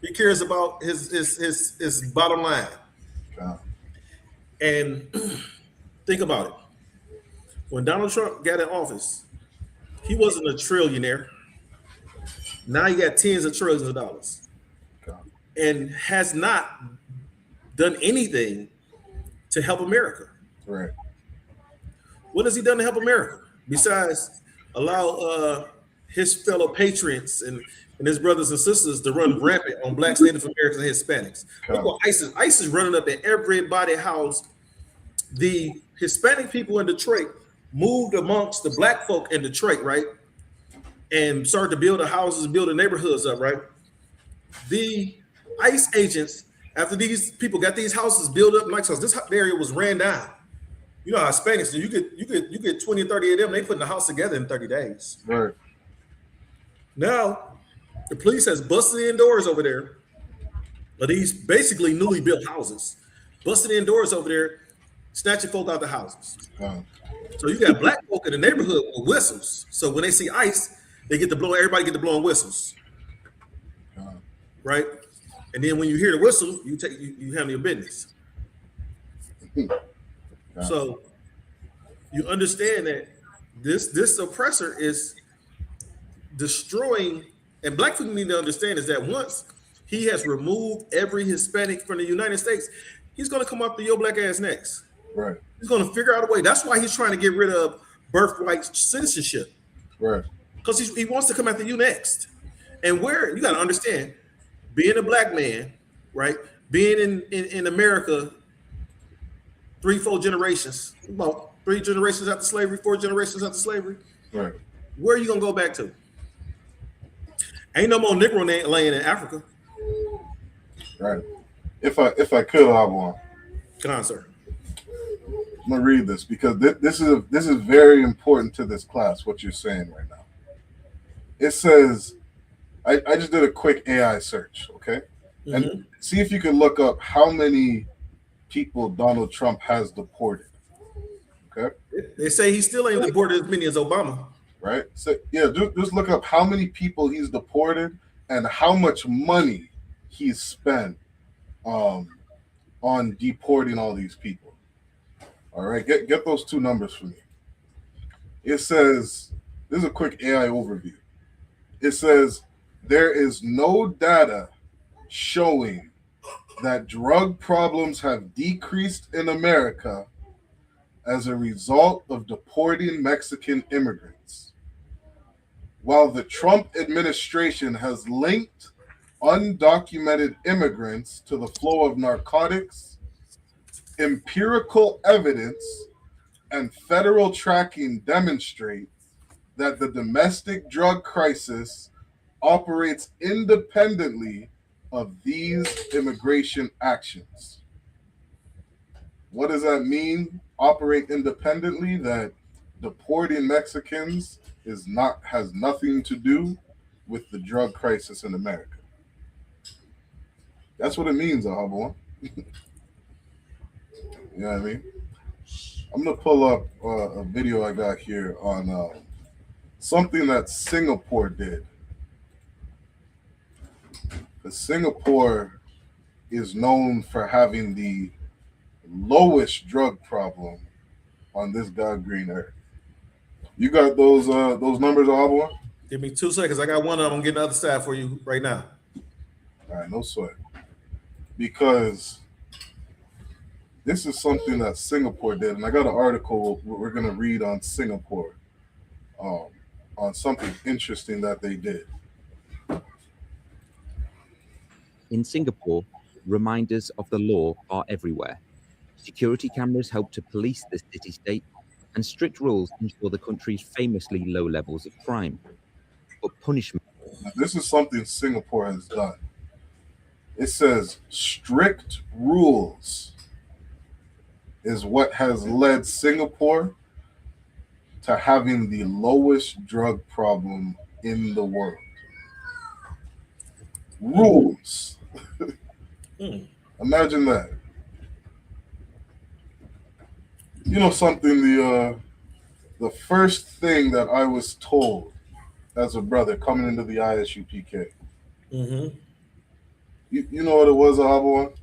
He cares about his bottom line. God. And think about it. When Donald Trump got in office, he wasn't a trillionaire. Now he got tens of trillions of dollars. God. And has not done anything to help America. Right. What has he done to help America besides allow his fellow patriots and his brothers and sisters to run rampant on blacks, Native Americans, and Hispanics? Look what ICE is running up at everybody's house. The Hispanic people in Detroit moved amongst the black folk in Detroit, right? And started to build the houses, build the neighborhoods up, right? The ICE agents, after these people got these houses built up, like this area was ran down. You know how Hispanics do. You get 20 or 30 of them, they put the house together in 30 days. Right. Now, the police has busted in doors over there, but these basically newly built houses, busted in doors over there, snatching folk out the houses. So you got black folk in the neighborhood with whistles. So when they see ICE, they get to blow. Everybody get to blowing whistles, right? And then when you hear the whistle, you handle your business. So you understand that this oppressor is destroying, and black people need to understand is that once he has removed every Hispanic from the United States, he's going to come after your black ass next. Right. He's going to figure out a way. That's why he's trying to get rid of birthright citizenship. Right. Because he wants to come after you next. And where you got to understand, being a black man, right? Being in America 3-4 generations, about 3 generations after slavery, 4 generations after slavery. Right. Where are you gonna go back to? Ain't no more Negro land in Africa. Right. If I could, I want. Come on, sir. I'm gonna read this because this is very important to this class. What you're saying right now. It says, I just did a quick AI search, okay, and see if you can look up how many people Donald Trump has deported. Okay. They say he still ain't deported as many as Obama. Right. So yeah, just look up how many people he's deported and how much money he's spent on deporting all these people. All right, get those two numbers for me. It says, this is a quick AI overview. It says there is no data showing that drug problems have decreased in America as a result of deporting Mexican immigrants. While the Trump administration has linked undocumented immigrants to the flow of narcotics, empirical evidence and federal tracking demonstrate that the domestic drug crisis operates independently of these immigration actions. What does that mean? Operate independently? That deporting Mexicans has nothing to do with the drug crisis in America. That's what it means, Ahaba. You know what I mean? I'm gonna pull up a video I got here on something that Singapore did. Because Singapore is known for having the lowest drug problem on this god green earth. You got those numbers, Ahaba? Give me 2 seconds. I got one of them. I'm getting the other side for you right now. All right, no sweat. Because this is something that Singapore did, and I got an article we're going to read on Singapore, on something interesting that they did. In Singapore, reminders of the law are everywhere. Security cameras help to police the city-state, and strict rules ensure the country's famously low levels of crime. But punishment. Now, this is something Singapore has done. It says strict rules is what has led Singapore to having the lowest drug problem in the world. Rules. Imagine that. You know something, the first thing that I was told as a brother coming into the ISUPK. Mm-hmm. You know what it was, Ahaba?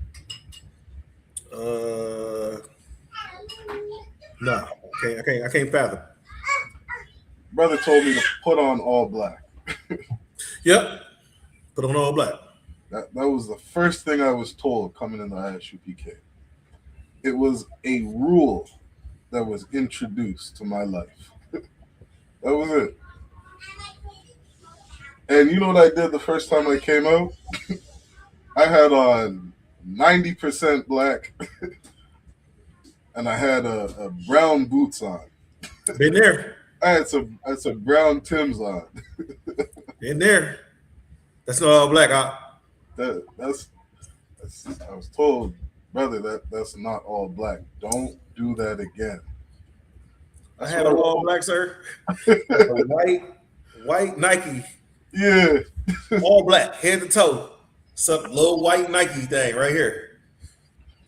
No, I can't fathom. Brother told me to put on all black. Yep, put on all black. That was the first thing I was told coming in the ISUPK. It was a rule that was introduced to my life. That was it. And you know what I did the first time I came out? I had on 90% black, and I had a brown boots on. Been there. I had some brown Timbs on. Been there. That's not all black. That's I was told, brother, that's not all black. Don't do that again. I had a all black, sir. white Nike. Yeah. All black, head to toe. Some little white Nike thing right here.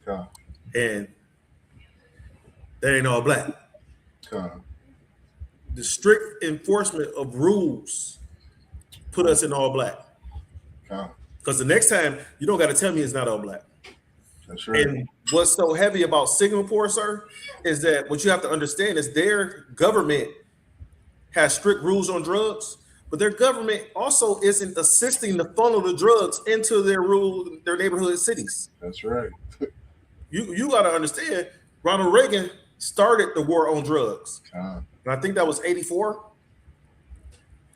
God. And that ain't all black. God. The strict enforcement of rules put us in all black. God. Because the next time, you don't got to tell me it's not all black. That's right. And what's so heavy about Singapore, sir, is that what you have to understand is their government has strict rules on drugs, but their government also isn't assisting to funnel the drugs into their neighborhood cities. That's right. You got to understand, Ronald Reagan started the war on drugs. God. And I think that was 84.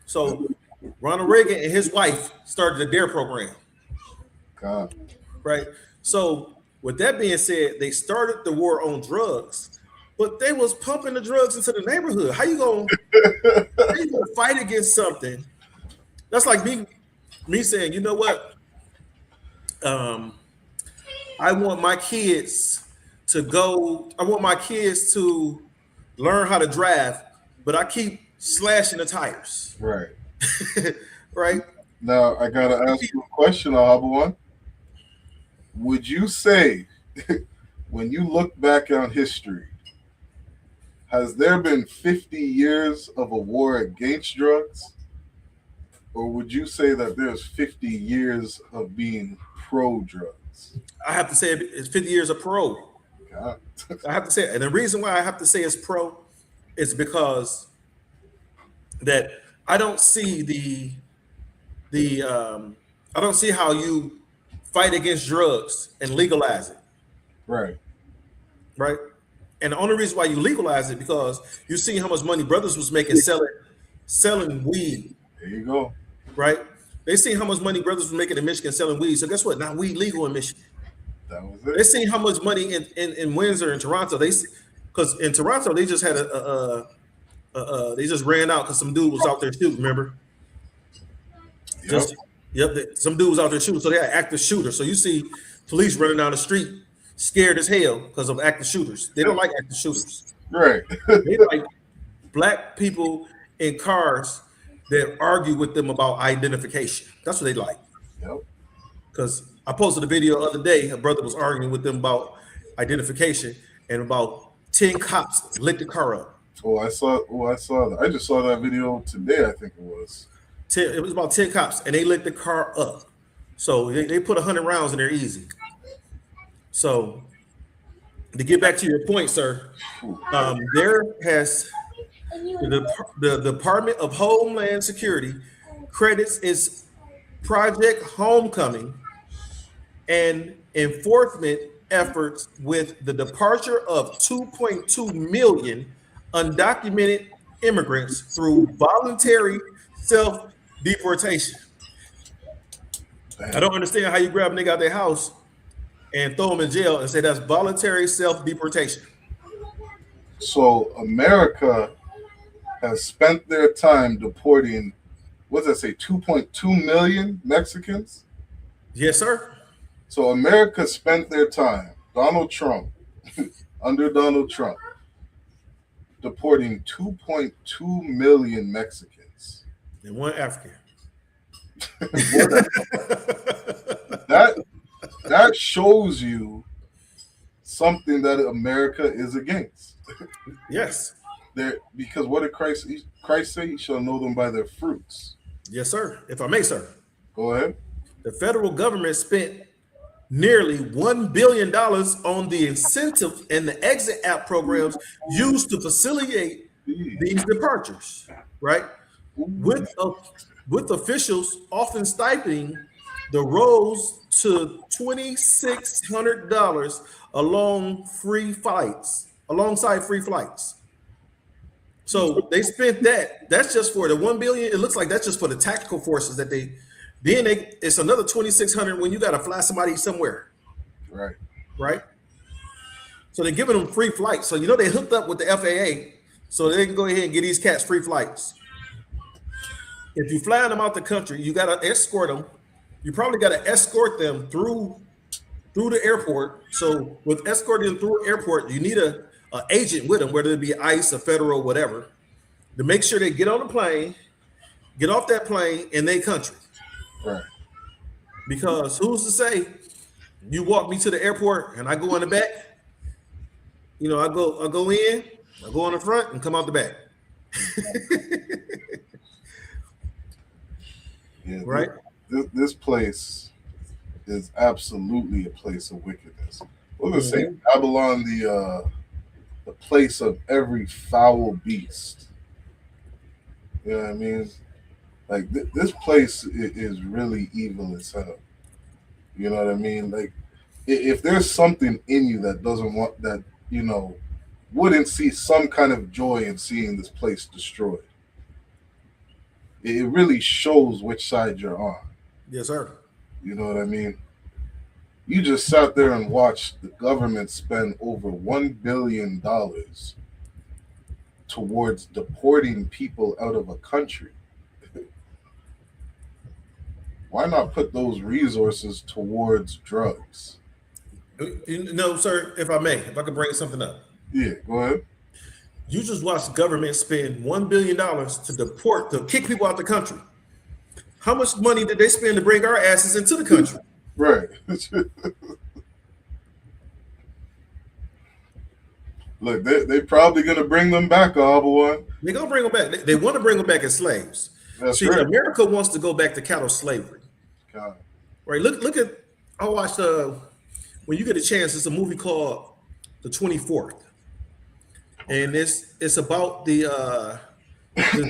So Ronald Reagan and his wife started the DARE program. God. Right. So with that being said, they started the war on drugs, but they was pumping the drugs into the neighborhood. How you gonna fight against something? That's like me saying, you know what? I want my kids to learn how to drive, but I keep slashing the tires. Right. Right. Now I gotta ask you a question, Ahaba. Would you say, when you look back on history, has there been 50 years of a war against drugs? Or would you say that there's 50 years of being pro-drugs? I have to say it's 50 years of pro. God. I have to say, and the reason why I have to say it's pro is because that I don't see I don't see how you fight against drugs and legalize it. Right. Right. And the only reason why you legalize it because you see how much money Brothers was making selling weed. There you go. Right. They see how much money Brothers was making in Michigan selling weed. So guess what? Now weed legal in Michigan. That was it. They see how much money in Windsor and Toronto. because in Toronto they just had they just ran out because some dude was out there shooting. Remember? Some dude was out there shooting, so they had active shooters. So you see police running down the street, scared as hell because of active shooters. They don't like active shooters. Right. They like black people in cars that argue with them about identification. That's what they like. Yep. Because I posted a video the other day. A brother was arguing with them about identification, and about 10 cops lit the car up. I saw that. I just saw that video today, I think it was. It was about 10 cops, and they lit the car up. So they put 100 rounds in there easy. So to get back to your point, sir, there has the Department of Homeland Security credits its Project Homecoming and enforcement efforts with the departure of 2.2 million undocumented immigrants through voluntary self-deportation. I don't understand how you grab a nigga out their house and throw them in jail and say that's voluntary self-deportation. So America has spent their time deporting, what does that say, 2.2 million Mexicans? Yes, sir. So America spent their time, Donald Trump, under Donald Trump, deporting 2.2 million Mexicans. And one African. That shows you something that America is against. Yes. Because what did Christ say? He shall know them by their fruits. Yes, sir. If I may, sir. Go ahead. The federal government spent nearly $1 billion on the incentive and the exit app programs used to facilitate these departures, right? With officials often stipending the rolls to $2,600 alongside free flights. So they spent that. That's just for the $1 billion. It looks like that's just for the tactical forces that it's another $2,600 when you got to fly somebody somewhere. Right. So they're giving them free flights. So they hooked up with the FAA so they can go ahead and get these cats free flights. If you fly them out the country, you got to escort them. You probably got to escort them through the airport. So with escorting them through the airport, you need a agent with them, whether it be ICE or federal, whatever, to make sure they get on the plane, get off that plane in their country. Right. Because who's to say you walk me to the airport and I go in the back? I go in, I go on the front and come out the back. Yeah, right. This place is absolutely a place of wickedness. We're gonna say Babylon, the place of every foul beast. You know what I mean? Like this place is really evil as hell. You know what I mean? Like if there's something in you that doesn't want that, wouldn't see some kind of joy in seeing this place destroyed. It really shows which side you're on. Yes, sir. You know what I mean? You just sat there and watched the government spend over $1 billion towards deporting people out of a country. Why not put those resources towards drugs? Sir, if I could bring something up. Yeah, go ahead. You just watched the government spend $1 billion to kick people out the country. How much money did they spend to bring our asses into the country? Right. Look, they probably going to bring them back, one. They're going to bring them back. They want to bring them back as slaves. That's See, right. America wants to go back to cattle slavery. God. Right. Look at, I watched, when you get a chance, it's a movie called The 24th. And it's about this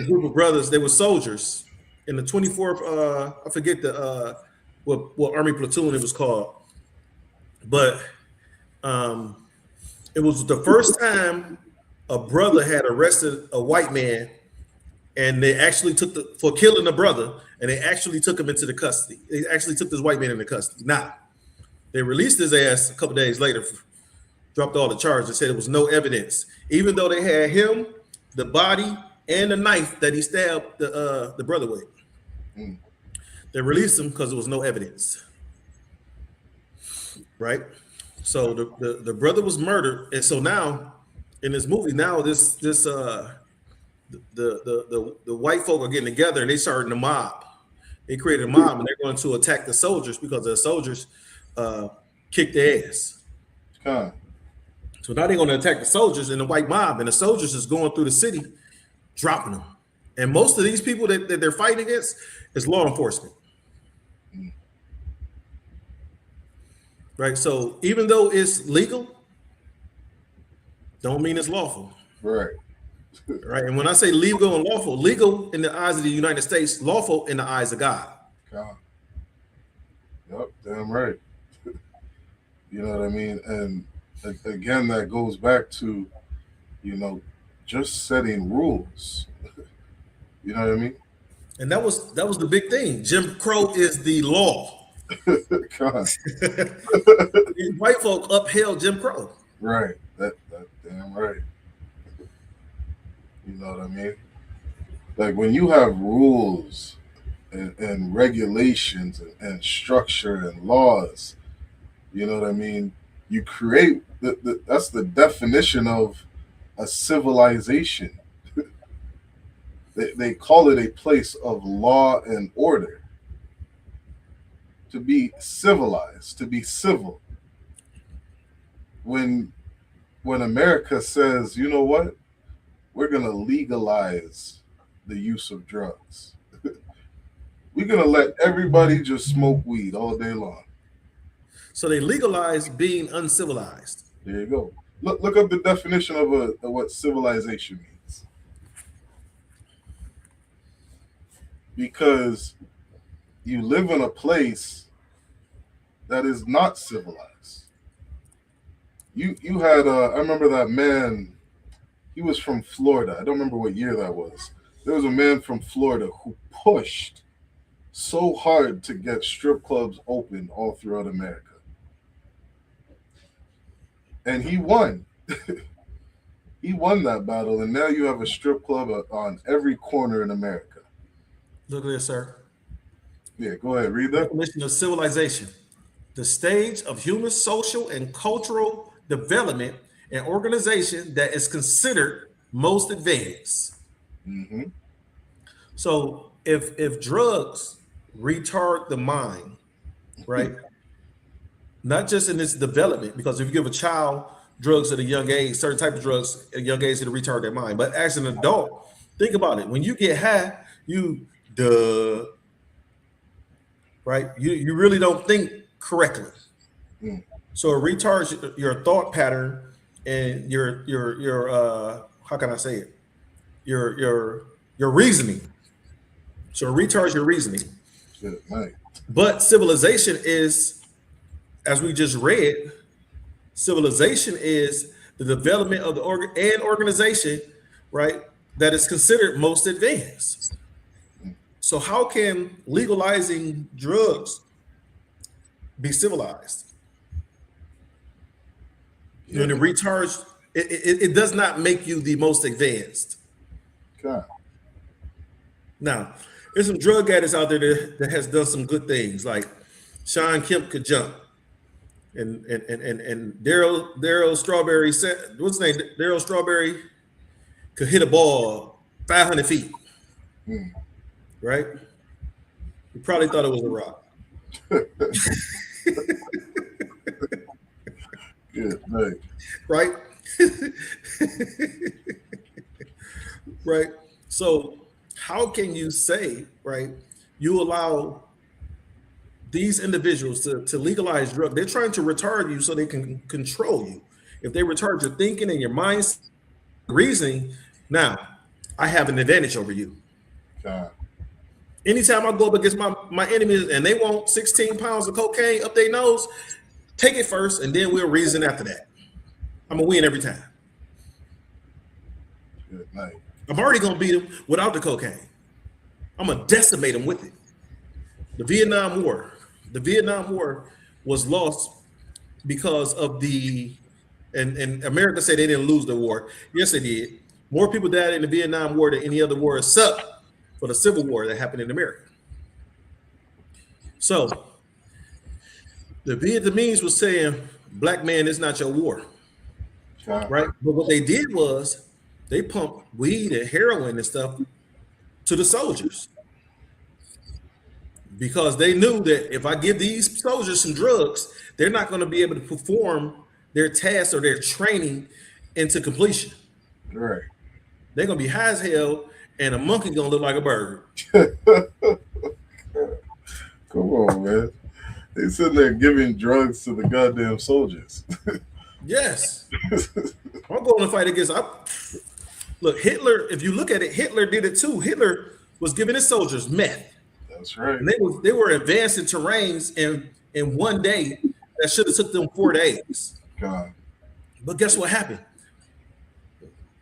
group of brothers. They were soldiers in the 24th. I forget what army platoon it was called, but it was the first time a brother had arrested a white man, and they actually for killing a brother, and they actually took him into the custody. They actually took this white man into custody. Now they released his ass a couple days later dropped all the charges. They said it was no evidence, even though they had him, the body, and the knife that he stabbed the brother with. Mm. They released him because there was no evidence. Right? So the brother was murdered, and so now in this movie, now the white folk are getting together and they started a mob. They created a mob and they're going to attack the soldiers because the soldiers kicked their ass. Huh. So now they're going to attack the soldiers and the white mob, and the soldiers is going through the city, dropping them. And most of these people that they're fighting against is law enforcement. Right. So even though it's legal, don't mean it's lawful. Right. Right. And when I say legal and lawful, legal in the eyes of the United States, lawful in the eyes of God. God. Yep, damn right. You know what I mean? And again, that goes back to, just setting rules. You know what I mean? And that was the big thing. Jim Crow is the law. God. White folk upheld Jim Crow. Right. That damn right. You know what I mean? Like when you have rules and regulations and structure and laws, you know what I mean? You create that's the definition of a civilization. They call it a place of law and order. To be civilized, to be civil. When America says, you know what, we're gonna legalize the use of drugs. We're gonna let everybody just smoke weed all day long. So they legalized being uncivilized. There you go. Look up the definition of what civilization means. Because you live in a place that is not civilized. You had I remember that man, he was from Florida. I don't remember what year that was. There was a man from Florida who pushed so hard to get strip clubs open all throughout America. And he won. He won that battle, and now you have a strip club on every corner in America. Look at this, sir. Yeah, go ahead, read that. Definition of civilization: the stage of human social and cultural development and organization that is considered most advanced. Mm-hmm. So if drugs retard the mind, right? Not just in its development, because if you give a child drugs at a young age, certain type of drugs at a young age, it'll retard their mind. But as an adult, think about it. When you get high, right? You really don't think correctly. Mm. So it retards your thought pattern and your how can I say it? Your reasoning. So it retards your reasoning. Good night. But civilization is, as we just read, civilization is the development of the organization, right, that is considered most advanced. So how can legalizing drugs be civilized? Yeah. When it retards, it does not make you the most advanced. God. Now, there's some drug addicts out there that has done some good things, like Sean Kemp could jump, and Daryl Strawberry said, what's his name? Daryl Strawberry could hit a ball 500 feet. Mm. Right? You probably thought it was a rock. Good night. Right? Right? So how can you say, right, you allow these individuals to legalize drugs? They're trying to retard you so they can control you. If they retard your thinking and your mind's reasoning, now I have an advantage over you. God. Anytime I go up against my enemies and they want 16 pounds of cocaine up their nose, take it first and then we'll reason after that. I'm gonna win every time. Good night. I'm already gonna beat them without the cocaine. I'm gonna decimate them with it. The Vietnam War was lost because of the and America said they didn't lose the war. Yes, they did. More people died in the Vietnam War than any other war except for the Civil War that happened in America. So the Vietnamese was saying, black man, it's not your war. Right? But what they did was they pumped weed and heroin and stuff to the soldiers. Because they knew that if I give these soldiers some drugs, they're not going to be able to perform their tasks or their training into completion. Right. They're going to be high as hell, and a monkey going to look like a bird. Come on, man. They sitting there giving drugs to the goddamn soldiers. Yes. I'm going to fight against. Look, Hitler, if you look at it, Hitler did it too. Hitler was giving his soldiers meth. That's right. And they were advancing terrains in one day that should have took them 4 days. God. But guess what happened?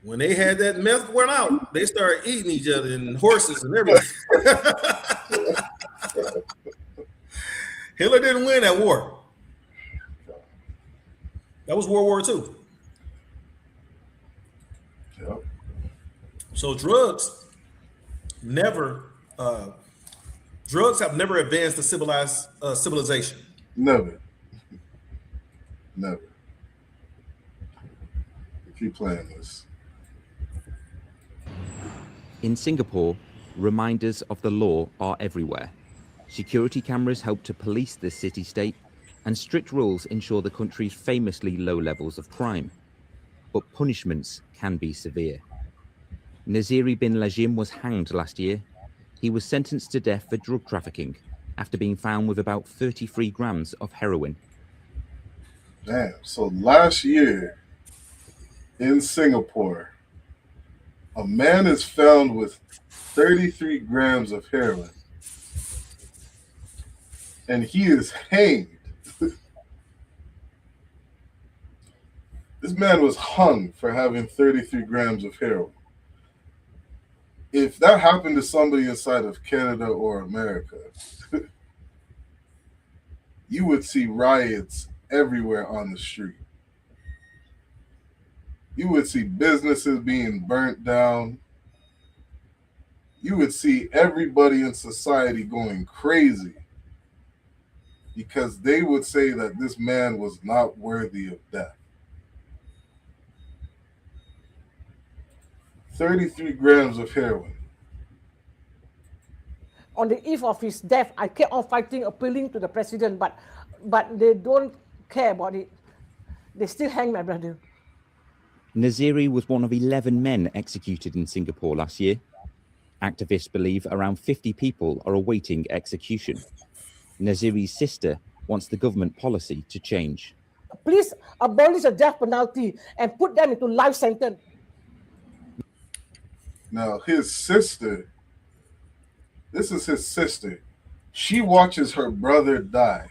When they had that meth went out, they started eating each other and horses and everything. Hitler didn't win that war. That was World War II. Yep. So drugs have never advanced the civilized civilization. Never. Keep playing this. In Singapore, reminders of the law are everywhere. Security cameras help to police the city-state, and strict rules ensure the country's famously low levels of crime. But punishments can be severe. Naziri bin Lajim was hanged last year. He was sentenced to death for drug trafficking after being found with about 33 grams of heroin. Damn. So last year in Singapore, a man is found with 33 grams of heroin, and he is hanged. This man was hung for having 33 grams of heroin. If that happened to somebody inside of Canada or America, you would see riots everywhere on the street. You would see businesses being burnt down. You would see everybody in society going crazy because they would say that this man was not worthy of death. 33 grams of heroin. On the eve of his death, I kept on fighting, appealing to the president, but they don't care about it. They still hang my brother. Naziri was one of 11 men executed in Singapore last year. Activists believe around 50 people are awaiting execution. Naziri's sister wants the government policy to change. Please abolish the death penalty and put them into life sentence. Now, his sister, this is his sister. She watches her brother die.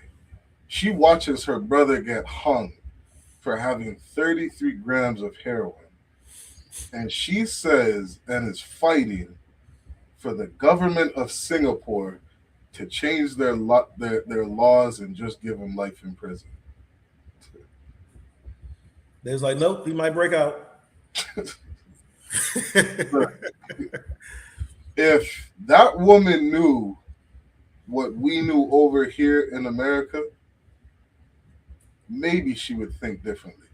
She watches her brother get hung for having 33 grams of heroin. And she says and is fighting for the government of Singapore to change their laws and just give him life in prison. They was like, nope, he might break out. If that woman knew what we knew over here in America, maybe she would think differently.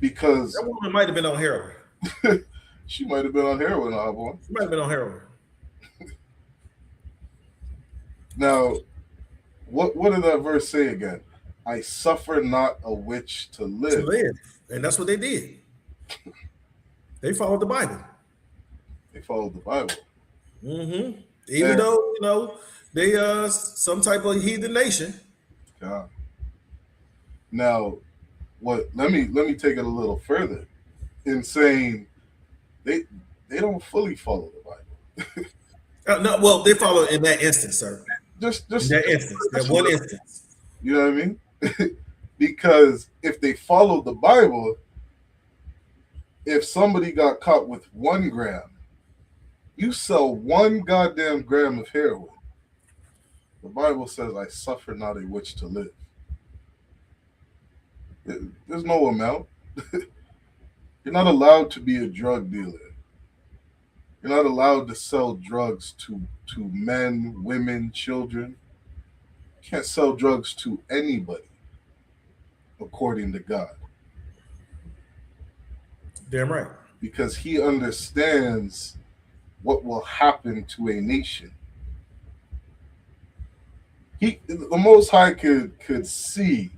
Because that woman might have been on heroin. She might have been on heroin, Hobble. She might have been on heroin. Now, what did that verse say again? I suffer not a witch to live. To live. And that's what they did. They followed the Bible. They followed the Bible. Mm-hmm. Even though, they some type of heathen nation. God. Now, let me take it a little further in saying they don't fully follow the Bible. No, well, they follow in that instance, sir. Just in that instance, that one instance. You know what I mean? Because if they followed the Bible, if somebody got caught with 1 gram, you sell 1 goddamn gram of heroin. The Bible says, I suffer not a witch to live. There's no amount. You're not allowed to be a drug dealer. You're not allowed to sell drugs to men, women, children. You can't sell drugs to anybody, according to God. Damn right. Because he understands what will happen to a nation. The Most High could see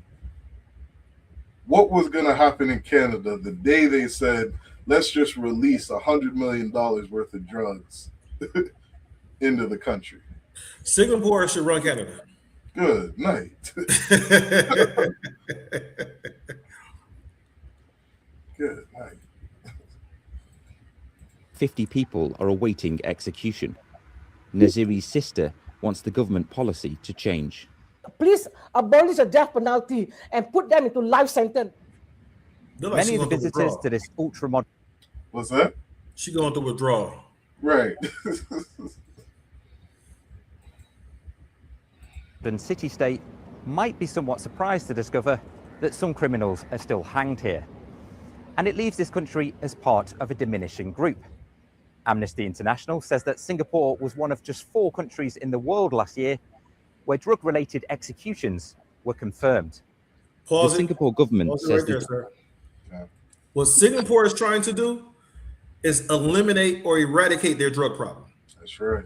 what was going to happen in Canada the day they said, let's just release $100 million worth of drugs into the country. Singapore should run Canada. Good night. Good night. 50 people are awaiting execution. Naziri's sister wants the government policy to change. Please abolish the death penalty and put them into life sentence. Many of the visitors to this ultra-modern... What's that? She going through withdrawal. Right. city-state might be somewhat surprised to discover that some criminals are still hanged here. And it leaves this country as part of a diminishing group. Amnesty International says that Singapore was one of just 4 countries in the world last year where drug-related executions were confirmed. Pause the Singapore government says right there, sir. What Singapore is trying to do is eliminate or eradicate their drug problem. That's right.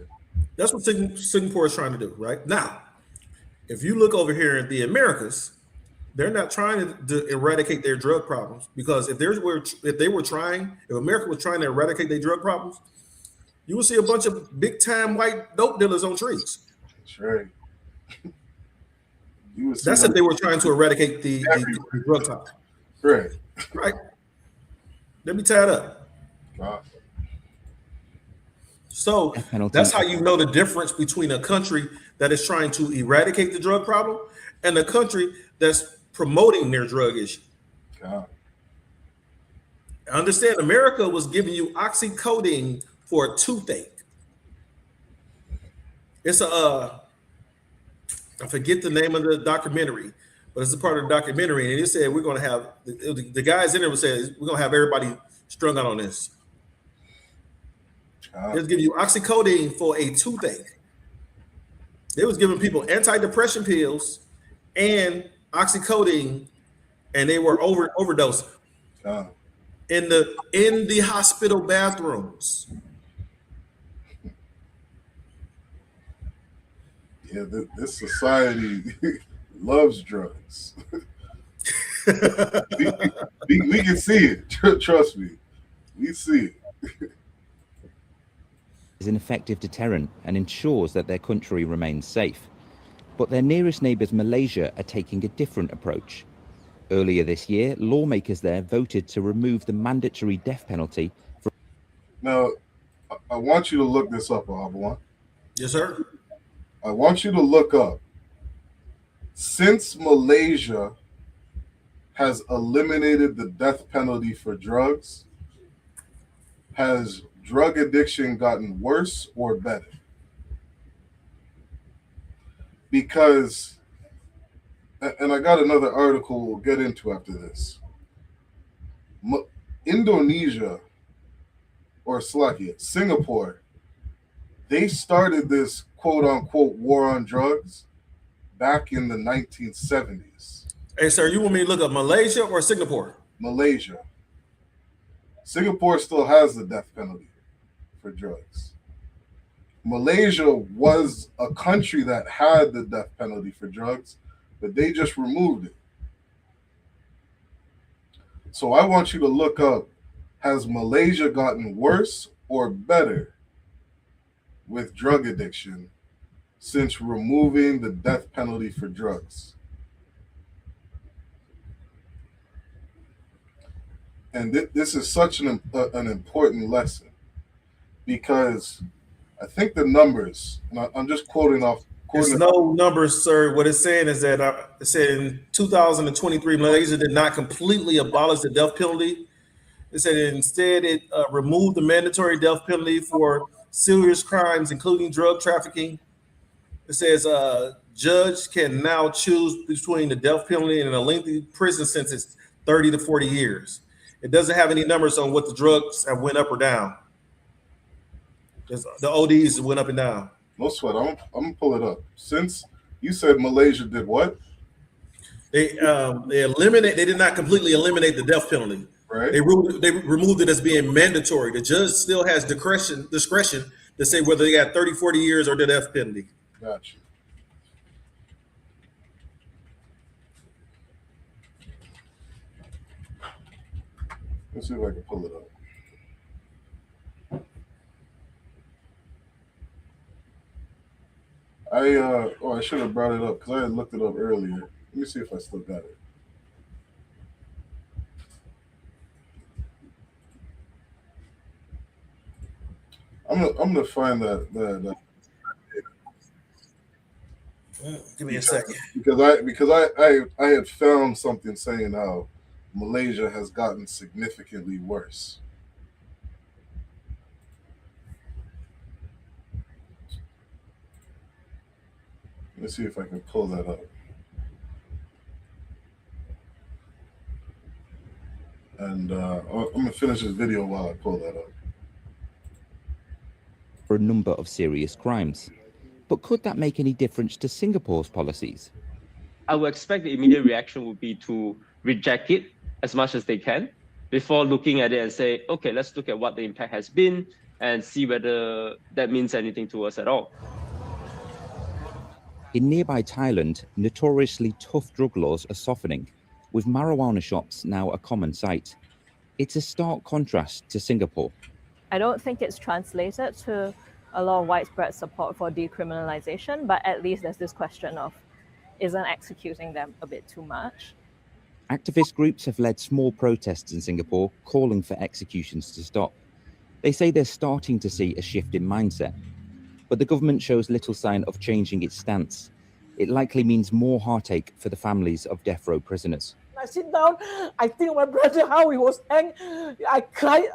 That's what Singapore is trying to do, right? Now, if you look over here in the Americas, they're not trying to eradicate their drug problems, because if America was trying to eradicate their drug problems, you would see a bunch of big time white dope dealers on trees. That's right. That's if they were trying to eradicate the drug problem. Right. Right. Let me tie it up. Wow. So that's how you know the difference between a country that is trying to eradicate the drug problem and a country that's promoting their drug issue. God. Understand, America was giving you oxycodone for a toothache. It's I forget the name of the documentary, but it's a part of the documentary, and it said we're going to have the guys in there would say we're going to have everybody strung out on this. They was giving you oxycodone for a toothache. They was giving people antidepressant pills and oxycodone, and they were overdosing in the hospital bathrooms. Yeah, this society loves drugs. we can see it. Trust me, we see it. Is an effective deterrent and ensures that their country remains safe. But their nearest neighbours, Malaysia, are taking a different approach. Earlier this year, lawmakers there voted to remove the mandatory death penalty. Now, I want you to look this up, Abawan. Yes, sir. I want you to look up, since Malaysia has eliminated the death penalty for drugs, has drug addiction gotten worse or better? Because, and I got another article we'll get into after this. Indonesia, or Slovakia, Singapore, they started this quote unquote war on drugs back in the 1970s. Hey, sir, you want me to look up Malaysia or Singapore? Malaysia. Singapore still has the death penalty for drugs. Malaysia was a country that had the death penalty for drugs, but they just removed it. So I want you to look up, has Malaysia gotten worse or better with drug addiction since removing the death penalty for drugs? And this is such an important lesson, because I think the numbers, and I'm just quoting off. There's no numbers, sir. What it's saying is that it said in 2023, Malaysia did not completely abolish the death penalty. It said instead it removed the mandatory death penalty for serious crimes, including drug trafficking. It says judge can now choose between the death penalty and a lengthy prison sentence, 30 to 40 years. It doesn't have any numbers on what the drugs have went up or down. The ODs went up and down. No sweat. I'm gonna pull it up. Since you said Malaysia did what? They did not completely eliminate the death penalty. Right. They removed it as being mandatory. The judge still has discretion to say whether they got 30, 40 years or the death penalty. Gotcha. Let's see if I can pull it up. I should have brought it up because I had looked it up earlier. Let me see if I still got it. I'm gonna find that. Give me a second. Because I had found something saying how Malaysia has gotten significantly worse. Let's see if I can pull that up. And I'm gonna finish this video while I pull that up. For a number of serious crimes. But could that make any difference to Singapore's policies? I would expect the immediate reaction would be to reject it as much as they can before looking at it and say, okay, let's look at what the impact has been and see whether that means anything to us at all. In nearby Thailand, notoriously tough drug laws are softening, with marijuana shops now a common sight. It's a stark contrast to Singapore. I don't think it's translated to a lot of widespread support for decriminalization, but at least there's this question of, isn't executing them a bit too much? Activist groups have led small protests in Singapore calling for executions to stop. They say they're starting to see a shift in mindset, but the government shows little sign of changing its stance. It likely means more heartache for the families of death row prisoners. I sit down, I think of my brother, how he was hanged. I cried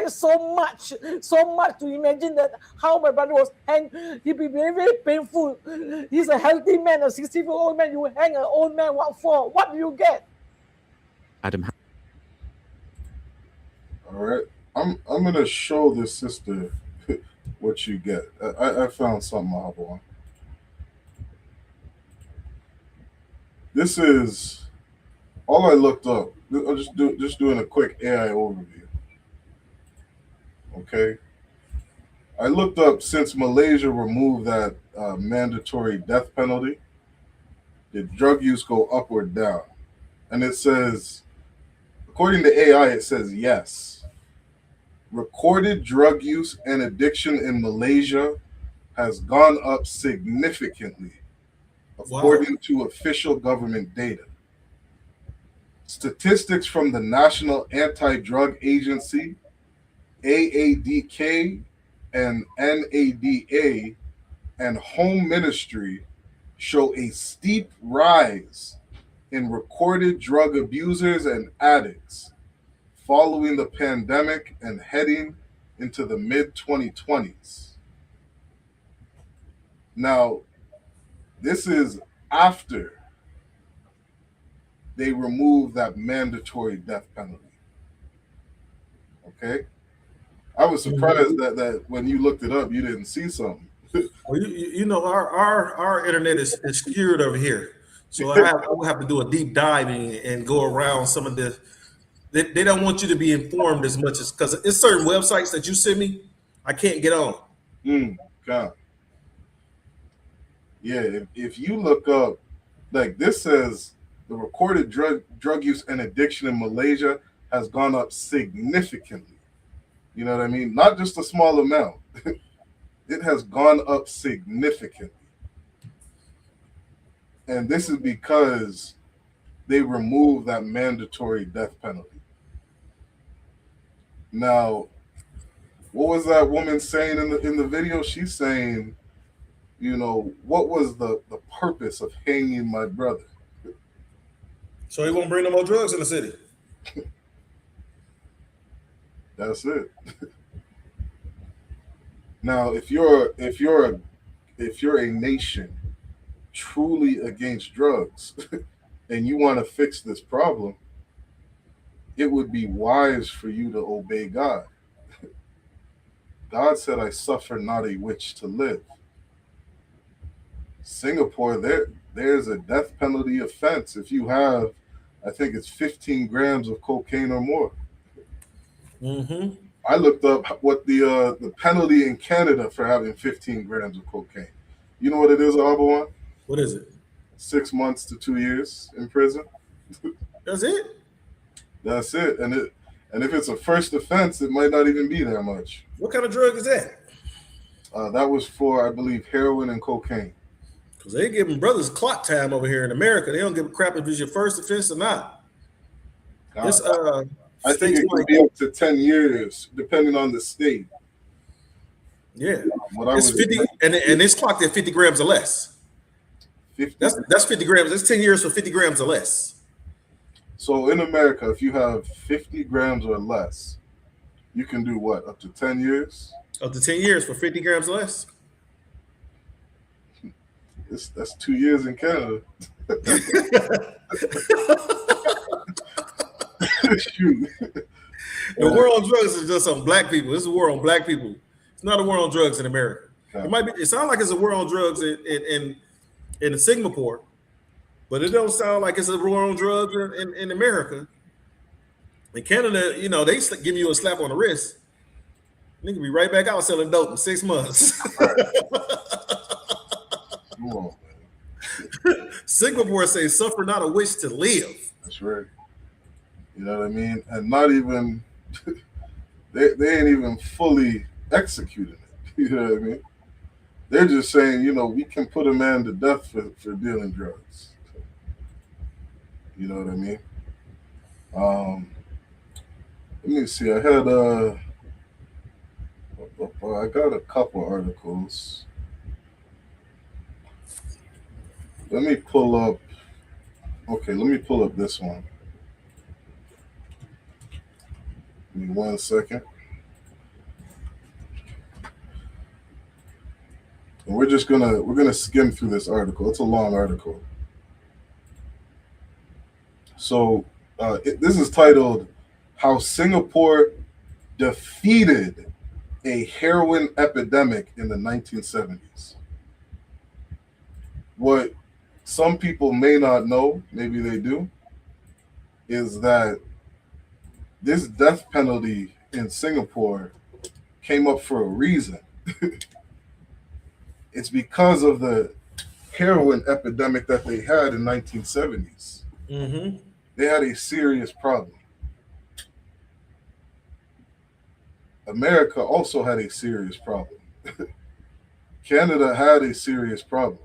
so much to imagine that how my brother was hanged. It'd be very, very painful. He's a healthy man, a 60-year-old man. You hang an old man, what for? What do you get? Adam. All right, I'm gonna show this sister what you get. I found something I want. This is all I looked up. I'm just doing a quick AI overview. Okay, I looked up since Malaysia removed that mandatory death penalty, did drug use go up or down? And it says, according to AI, it says yes. Recorded drug use and addiction in Malaysia has gone up significantly, according to official government data. Statistics from the National Anti-Drug Agency, AADK, and NADA, and Home Ministry show a steep rise in recorded drug abusers and addicts following the pandemic and heading into the mid-2020s. Now, this is after they removed that mandatory death penalty. Okay? I was surprised that when you looked it up, you didn't see something. Well, you know, our internet is skewed over here. So I will have to do a deep dive and go around some of the. They don't want you to be informed as much as, because it's certain websites that you send me, I can't get on. God. Yeah, if you look up, like this says, the recorded drug use and addiction in Malaysia has gone up significantly. You know what I mean? Not just a small amount. It has gone up significantly. And this is because they removed that mandatory death penalty. Now, what was that woman saying in the video? She's saying, you know, what was the purpose of hanging my brother? So he won't bring no more drugs in the city. That's it. Now, if you're a nation truly against drugs and you want to fix this problem, it would be wise for you to obey God. God said, I suffer not a witch to live. Singapore, there's a death penalty offense if you have, I think it's 15 grams of cocaine or more. Mm-hmm. I looked up what the penalty in Canada for having 15 grams of cocaine. You know what it is, Abawan? What is it? 6 months to 2 years in prison. That's it? That's it. And if it's a first offense, it might not even be that much. What kind of drug is that? That was for, I believe, heroin and cocaine. Because they giving brothers clock time over here in America. They don't give a crap if it's your first offense or not. This, I think it could be up to 10 years, depending on the state. Yeah. It's 50, and it's clocked at 50 grams or less. 50. That's 50 grams. That's 10 years for 50 grams or less. So in America, if you have 50 grams or less, you can do what? Up to 10 years? Up to 10 years for 50 grams or less? That's 2 years in Canada. Shoot. The war on drugs is just on black people. This is a war on black people. It's not a war on drugs in America. It might be. It sounds like it's a war on drugs in Singapore, but it don't sound like it's a war on drugs in America. In Canada, you know, they give you a slap on the wrist. Nigga be right back out selling dope in 6 months. Come on, man. Singapore says, "Suffer not a wish to live." That's right. You know what I mean? And not even they ain't even fully executing it. You know what I mean? They're just saying, you know, we can put a man to death for dealing drugs. You know what I mean? Let me see. I had I got a couple articles. Let me pull up. Okay, let me pull up this one. Give me 1 second. And we're gonna skim through this article. It's a long article. So this is titled "How Singapore Defeated a Heroin Epidemic in the 1970s." What some people may not know, maybe they do, is that this death penalty in Singapore came up for a reason. It's because of the heroin epidemic that they had in 1970s. Mm-hmm. They had a serious problem. America also had a serious problem. Canada had a serious problem.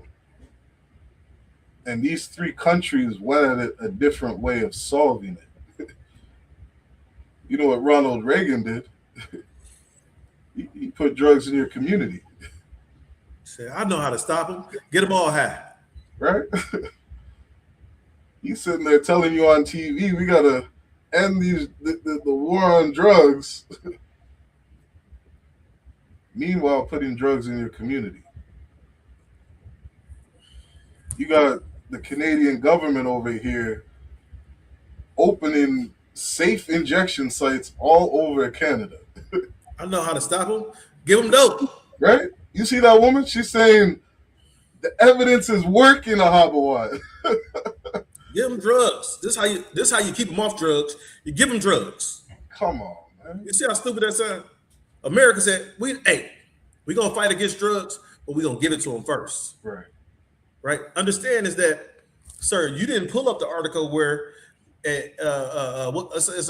And these three countries went at it a different way of solving it. You know what Ronald Reagan did? He put drugs in your community. Say, I know how to stop them. Get them all high. Right? He's sitting there telling you on TV, we got to end the war on drugs. Meanwhile, putting drugs in your community. You got the Canadian government over here opening safe injection sites all over Canada. I know how to stop them. Give them dope. Right? You see that woman? She's saying the evidence is working, Ahabawan. Give them drugs. This how you keep them off drugs. You give them drugs. Come on, man. You see how stupid that sounds? America said, we're gonna fight against drugs, but we're gonna give it to them first. Right? Understand is that, sir, you didn't pull up the article where it's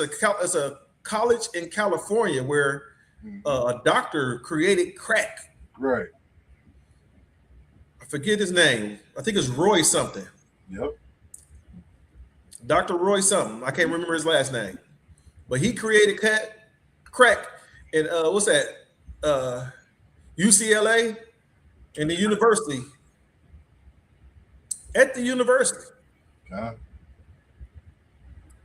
a college in California where a doctor created crack. Right. I forget his name. I think it's Roy something. Yep. Dr. Roy something. I can't remember his last name. But he created crack in what's that? UCLA in the university. At the university.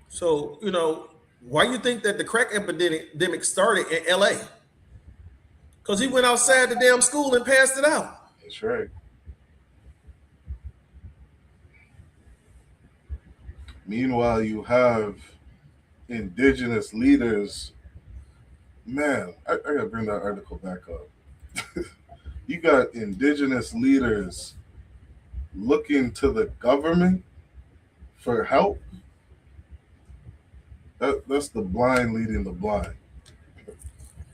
So, you know, why you think that the crack epidemic started in LA? Because he went outside the damn school and passed it out. That's right. Meanwhile, you have indigenous leaders. Man, I gotta bring that article back up. You got indigenous leaders looking to the government for help. That's the blind leading the blind.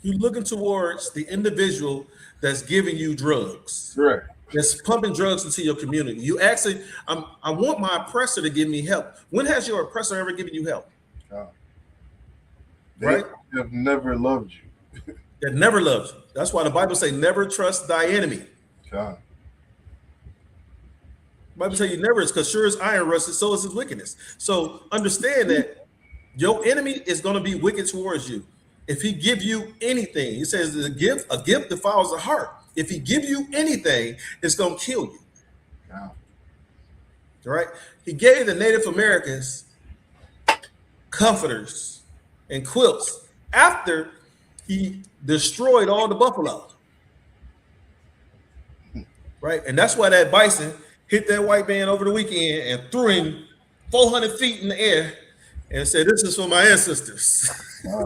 You're looking towards the individual that's giving you drugs. Right. That's pumping drugs into your community. You actually, I want my oppressor to give me help. When has your oppressor ever given you help? They Right? have never loved you. That never loves you. That's why the Bible say, never trust thy enemy. God. The Bible say you never, is because sure as iron rusted, so is his wickedness. So understand that your enemy is going to be wicked towards you. If he give you anything, he says a gift defiles the heart. If he give you anything, it's going to kill you. Yeah. All right? He gave the Native Americans comforters and quilts after he destroyed all the buffalo. Right? And that's why that bison hit that white man over the weekend and threw him 400 feet in the air and said, "This is for my ancestors."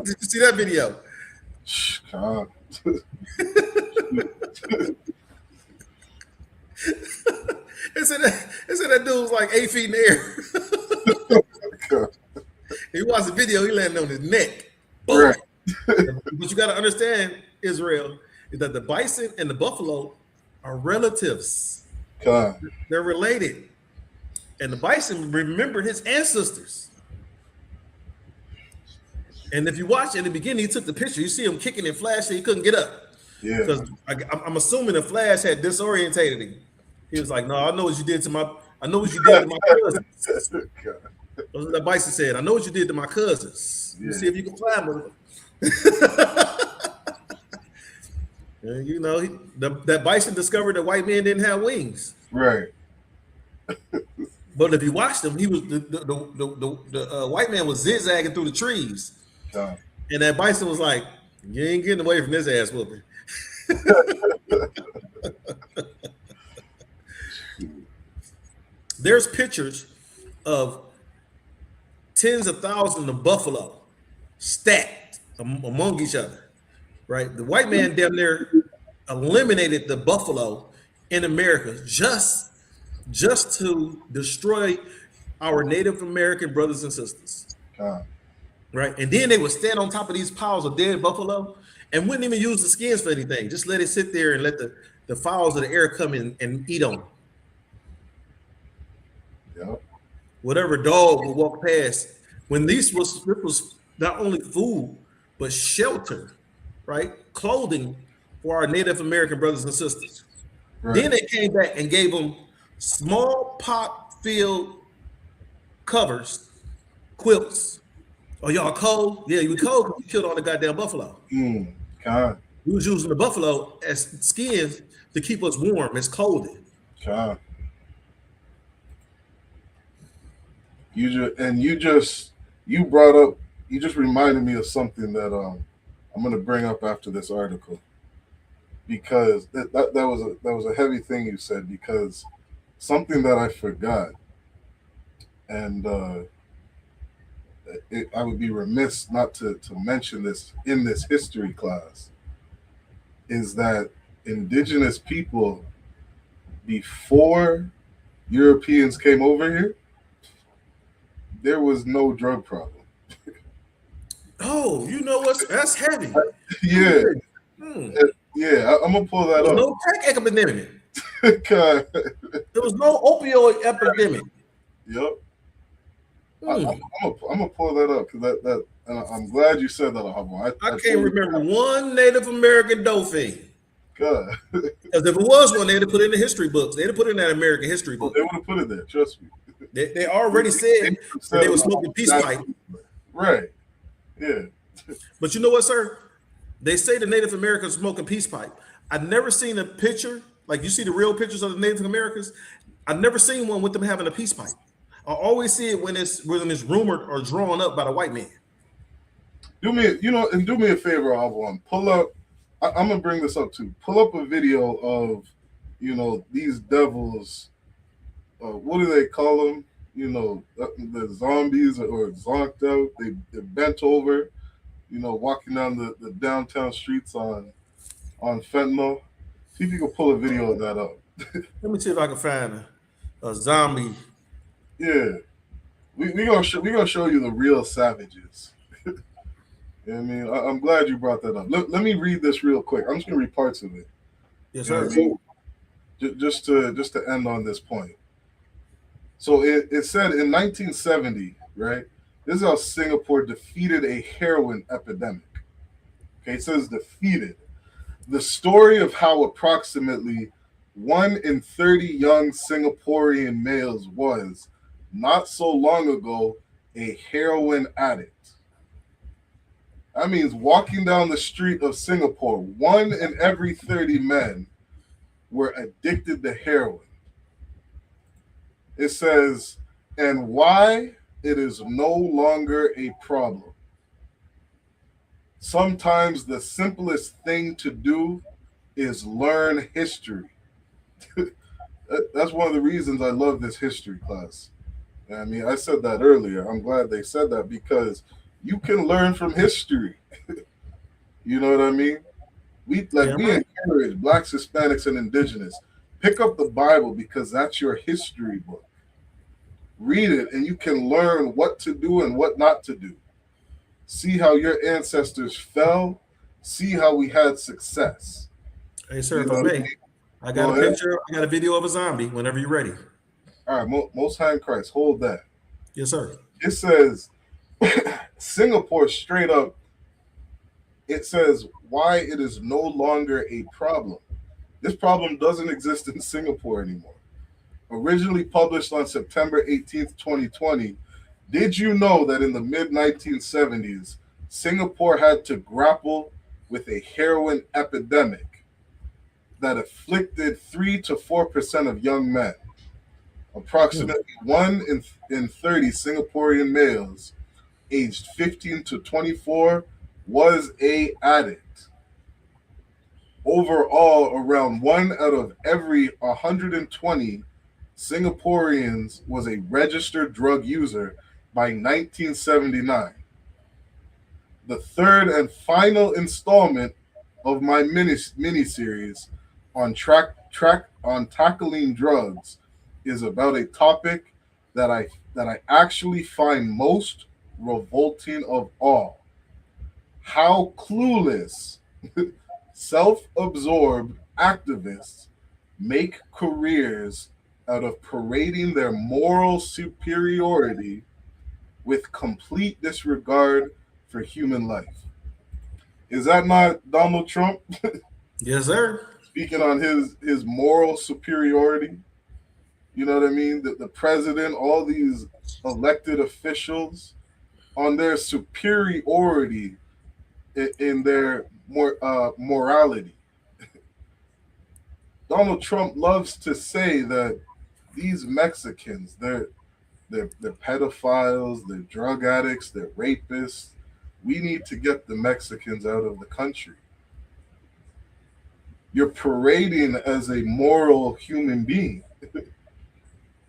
Did you see that video? God. It said that dude was like 8 feet in the air. He watched the video, he landed on his neck. Boom. Right. But you got to understand, Israel, is that the bison and the buffalo are relatives. God. They're related. And the bison remembered his ancestors. And if you watch in the beginning, he took the picture. You see him kicking and flashing. He couldn't get up. Yeah. Because I'm assuming the flash had disorientated him. He was like, "No, I know what you did to my cousins." That's what the bison said. "I know what you did to my cousins. Yeah. See if you can climb with them." And, you know, that bison discovered that white men didn't have wings. Right. But if you watched him, he was the white man was zigzagging through the trees. God. And that bison was like, "You ain't getting away from this ass whooping." There's pictures of tens of thousands of buffalo stacked among each other, right? The white man down there eliminated the buffalo in America just to destroy our Native American brothers and sisters. Right? And then they would stand on top of these piles of dead buffalo and wouldn't even use the skins for anything. Just let it sit there and let the fowls of the air come in and eat on them. Yep. Whatever dog would walk past. When this was not only food, but shelter, right? Clothing for our Native American brothers and sisters. Right. Then they came back and gave them small pot-filled covers, quilts. "Oh, y'all cold? Yeah, you cold because you killed all the goddamn buffalo." God. We was using the buffalo as skins to keep us warm. It's cold. God. You just reminded me of something that I'm gonna bring up after this article, because that was a heavy thing you said, because something that I forgot, and I would be remiss not to mention this in this history class, is that indigenous people, before Europeans came over here, there was no drug problem. Oh, you know what's that's heavy. Yeah. Yeah, I'm gonna pull that up. No crack epidemic. God. There was no opioid epidemic. Yep. I'm gonna pull that up because that I'm glad you said that, Ahabo. I can't remember one Native American dolphin. God. Because if it was one, they'd have put it in the history books. They'd have put it in that American history book. They would have put it there. Trust me. They already said that they were smoking peace pipe. Right. Yeah. But you know what, sir? They say the Native Americans smoking peace pipe. I've never seen a picture, like you see the real pictures of the Native Americans. I've never seen one with them having a peace pipe. I always see it when it's rumored or drawn up by the white man. Do me a favor, Ahabo. Pull up. I'm gonna bring this up too. Pull up a video of, these devils. What do they call them? you know, the zombies or zonked out. They're bent over, you know, walking down the downtown streets on fentanyl. See if you can pull a video of that up. Let me see if I can find a zombie. Yeah, we gonna show you the real savages. You know what I mean, I'm glad you brought that up. Let me read this real quick. I'm just gonna read parts of it. Yes, You know sir. what I mean? Just to end on this point. So it said in 1970, right? This is how Singapore defeated a heroin epidemic. Okay, it says defeated. The story of how approximately 1 in 30 young Singaporean males was, not so long ago, a heroin addict. That means walking down the street of Singapore, 1 in every 30 men were addicted to heroin. It says, and why it is no longer a problem. Sometimes the simplest thing to do is learn history. That's one of the reasons I love this history class. I mean, I said that earlier. I'm glad they said that because you can learn from history. You know what I mean? We encourage Blacks, Hispanics, and Indigenous. Pick up the Bible because that's your history book. Read it and you can learn what to do and what not to do. See how your ancestors fell. See how we had success. Hey, sir, if I may, I got a picture. I got a video of a zombie. Whenever you're ready. All right, Most High in Christ, hold that. Yes, sir. It says Singapore straight up. It says why it is no longer a problem. This problem doesn't exist in Singapore anymore. Originally published on September 18th, 2020, did you know that in the mid-1970s, Singapore had to grapple with a heroin epidemic that afflicted 3 to 4% of young men? Approximately 1 in 30 Singaporean males aged 15 to 24 was an addict. Overall, around 1 out of every 120 Singaporeans was a registered drug user by 1979. The third and final installment of my mini-series on tackling drugs is about a topic that I actually find most revolting of all. How clueless self-absorbed activists make careers out of parading their moral superiority with complete disregard for human life. Is that not Donald Trump? Yes, sir. Speaking on his moral superiority. You know what I mean? The president, all these elected officials, on their superiority in their morality. Donald Trump loves to say that these Mexicans, they're pedophiles, they're drug addicts, they're rapists. We need to get the Mexicans out of the country. You're parading as a moral human being.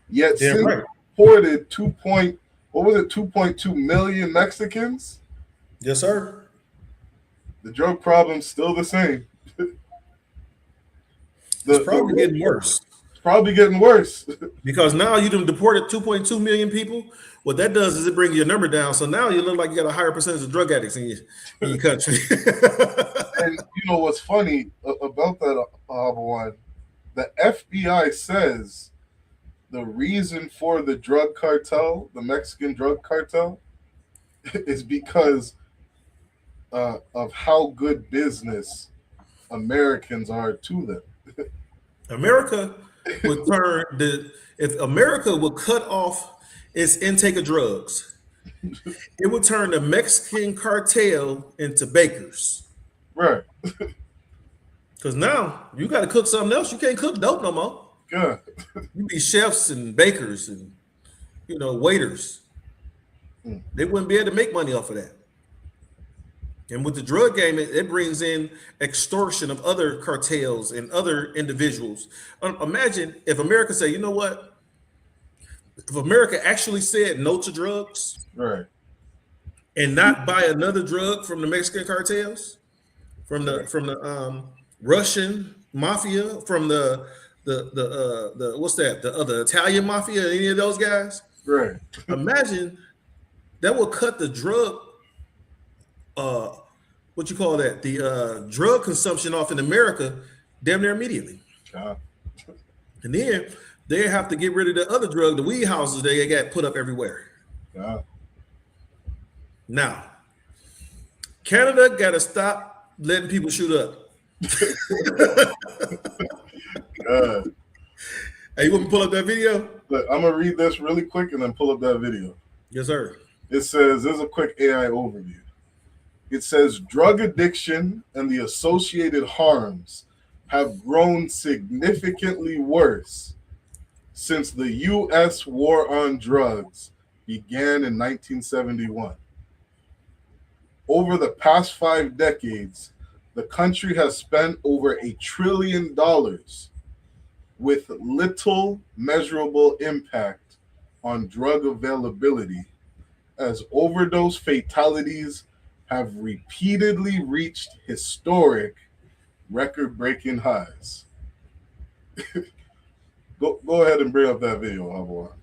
Yet reported 2.2 million Mexicans? Yes, sir. The drug problem's still the same. It's probably getting worse. It's probably getting worse. Because now you done deported 2.2 million people. What that does is it brings your number down. So now you look like you got a higher percentage of drug addicts in your country. And you know what's funny about that, one? The FBI says the reason for the drug cartel, the Mexican drug cartel, is because of how good business Americans are to them. America would if America would cut off its intake of drugs, it would turn the Mexican cartel into bakers. Right. Because now you got to cook something else. You can't cook dope no more. Yeah. You be chefs and bakers and waiters. They wouldn't be able to make money off of that. And with the drug game, it brings in extortion of other cartels and other individuals. Imagine if America said, you know what? if America actually said no to drugs, right, and not buy another drug from the Mexican cartels, from the Russian mafia, from the what's that? The other Italian mafia, any of those guys? right. Imagine that will cut the drug, what you call that? The drug consumption off in America damn near immediately. And then they have to get rid of the other drug, the weed houses they got put up everywhere. Now, Canada got to stop letting people shoot up. Hey, you want me to pull up that video? Look, I'm gonna read this really quick and then pull up that video. Yes, sir. It says, there's a quick AI overview. It says drug addiction and the associated harms have grown significantly worse since the U.S. war on drugs began in 1971. Over the past 5 decades, the country has spent over $1 trillion with little measurable impact on drug availability, as overdose fatalities have repeatedly reached historic record-breaking highs. Go ahead and bring up that video, Hubble.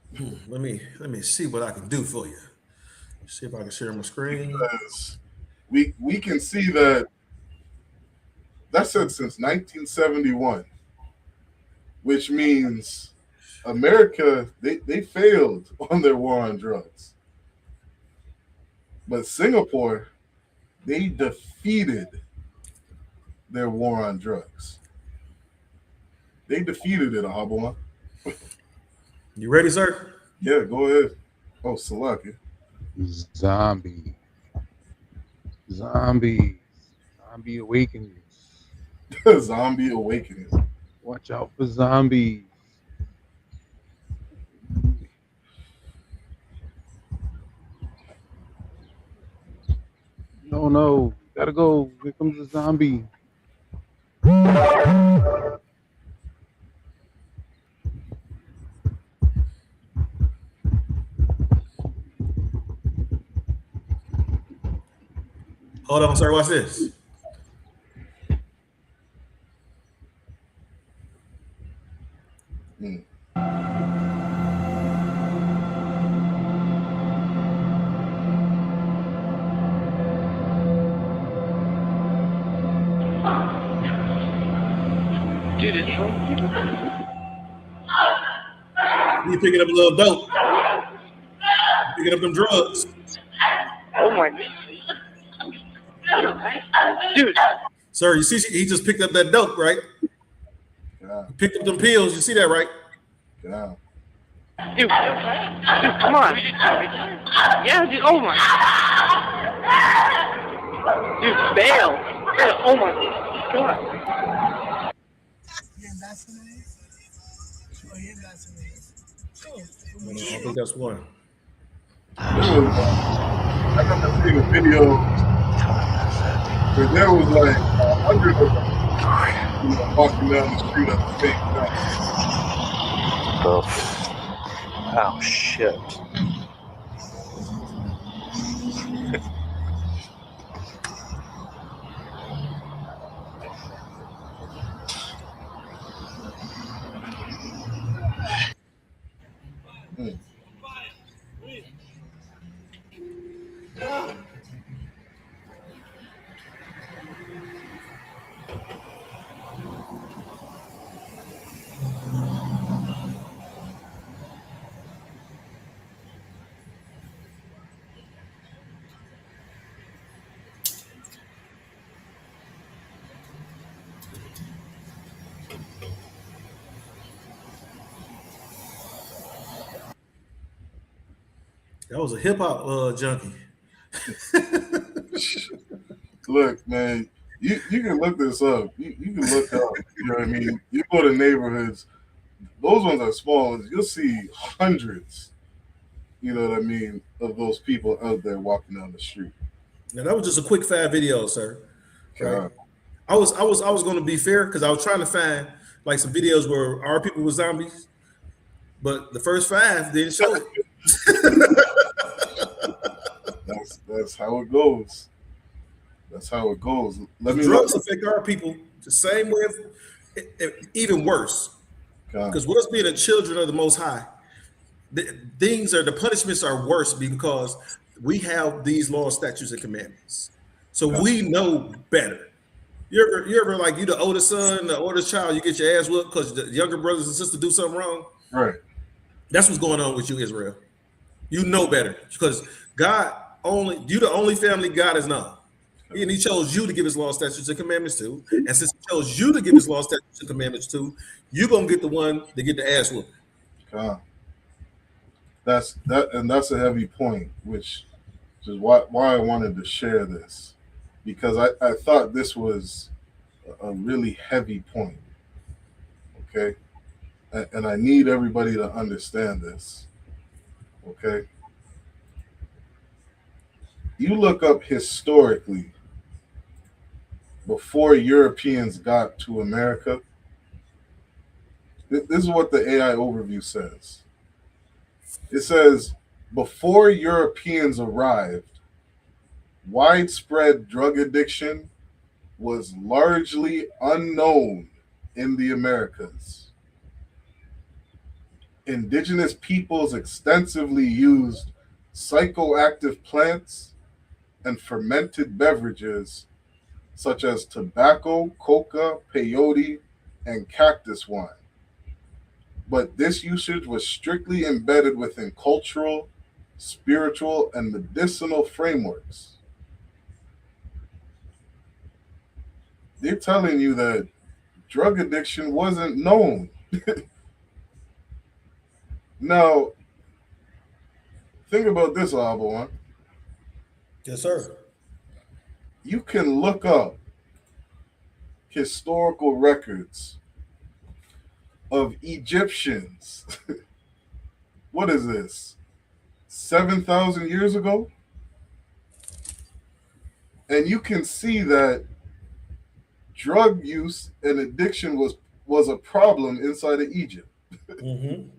Let me see what I can do for you. See if I can share my screen. Because we can see that said since 1971, which means America, they failed on their war on drugs. But Singapore, they defeated their war on drugs. They defeated it, Ahabwa. You ready, sir? Yeah, go ahead. Oh, Salaki. Zombie awakenings. Zombie awakenings. Watch out for zombies. No, gotta go. Here comes the zombie. Hold on, sir. Watch this. You picking up a little dope. Picking up them drugs. Oh my. Dude. Sir, you see he just picked up that dope, right? Yeah. He picked up them pills. You see that, right? Yeah. Dude, come on. Yeah, dude. Oh my. Dude, bail. Oh my God. I think that's one. I remember seeing a video where there was like 100 of them walking down the street at the same time. Oh shit. That was a hip hop junkie. Look, man, you can look this up. You can look up, you know what I mean? You go to neighborhoods, those ones are small. You'll see hundreds, you know what I mean, of those people out there walking down the street. Now that was just a quick 5 video, sir. Right. I was going to be fair because I was trying to find like some videos where our people were zombies, but the first 5 didn't show it. That's how it goes. That's how it goes. Drugs affect our people the same way, even worse. Because with us being the children of the Most High, the punishments are worse because we have these laws, statutes, and commandments. So we know better. You ever like you the older son, the oldest child, you get your ass whooped because the younger brothers and sisters do something wrong? Right. That's what's going on with you, Israel. You know better because you the only family God has known. And he chose you to give his law, statutes, and commandments to. And since he chose you to give his law, statutes, and commandments to, you're gonna get the one to get the ass whooped. That's a heavy point, which is why I wanted to share this, because I thought this was a really heavy point. Okay. And I need everybody to understand this. Okay. You look up historically, before Europeans got to America, this is what the AI overview says. It says, before Europeans arrived, widespread drug addiction was largely unknown in the Americas. Indigenous peoples extensively used psychoactive plants and fermented beverages such as tobacco, coca, peyote, and cactus wine. But this usage was strictly embedded within cultural, spiritual, and medicinal frameworks. They're telling you that drug addiction wasn't known. Now, think about this, Abawan. Yes, sir. You can look up historical records of Egyptians. What is this? 7,000 years ago? And you can see that drug use and addiction was a problem inside of Egypt. Mm-hmm.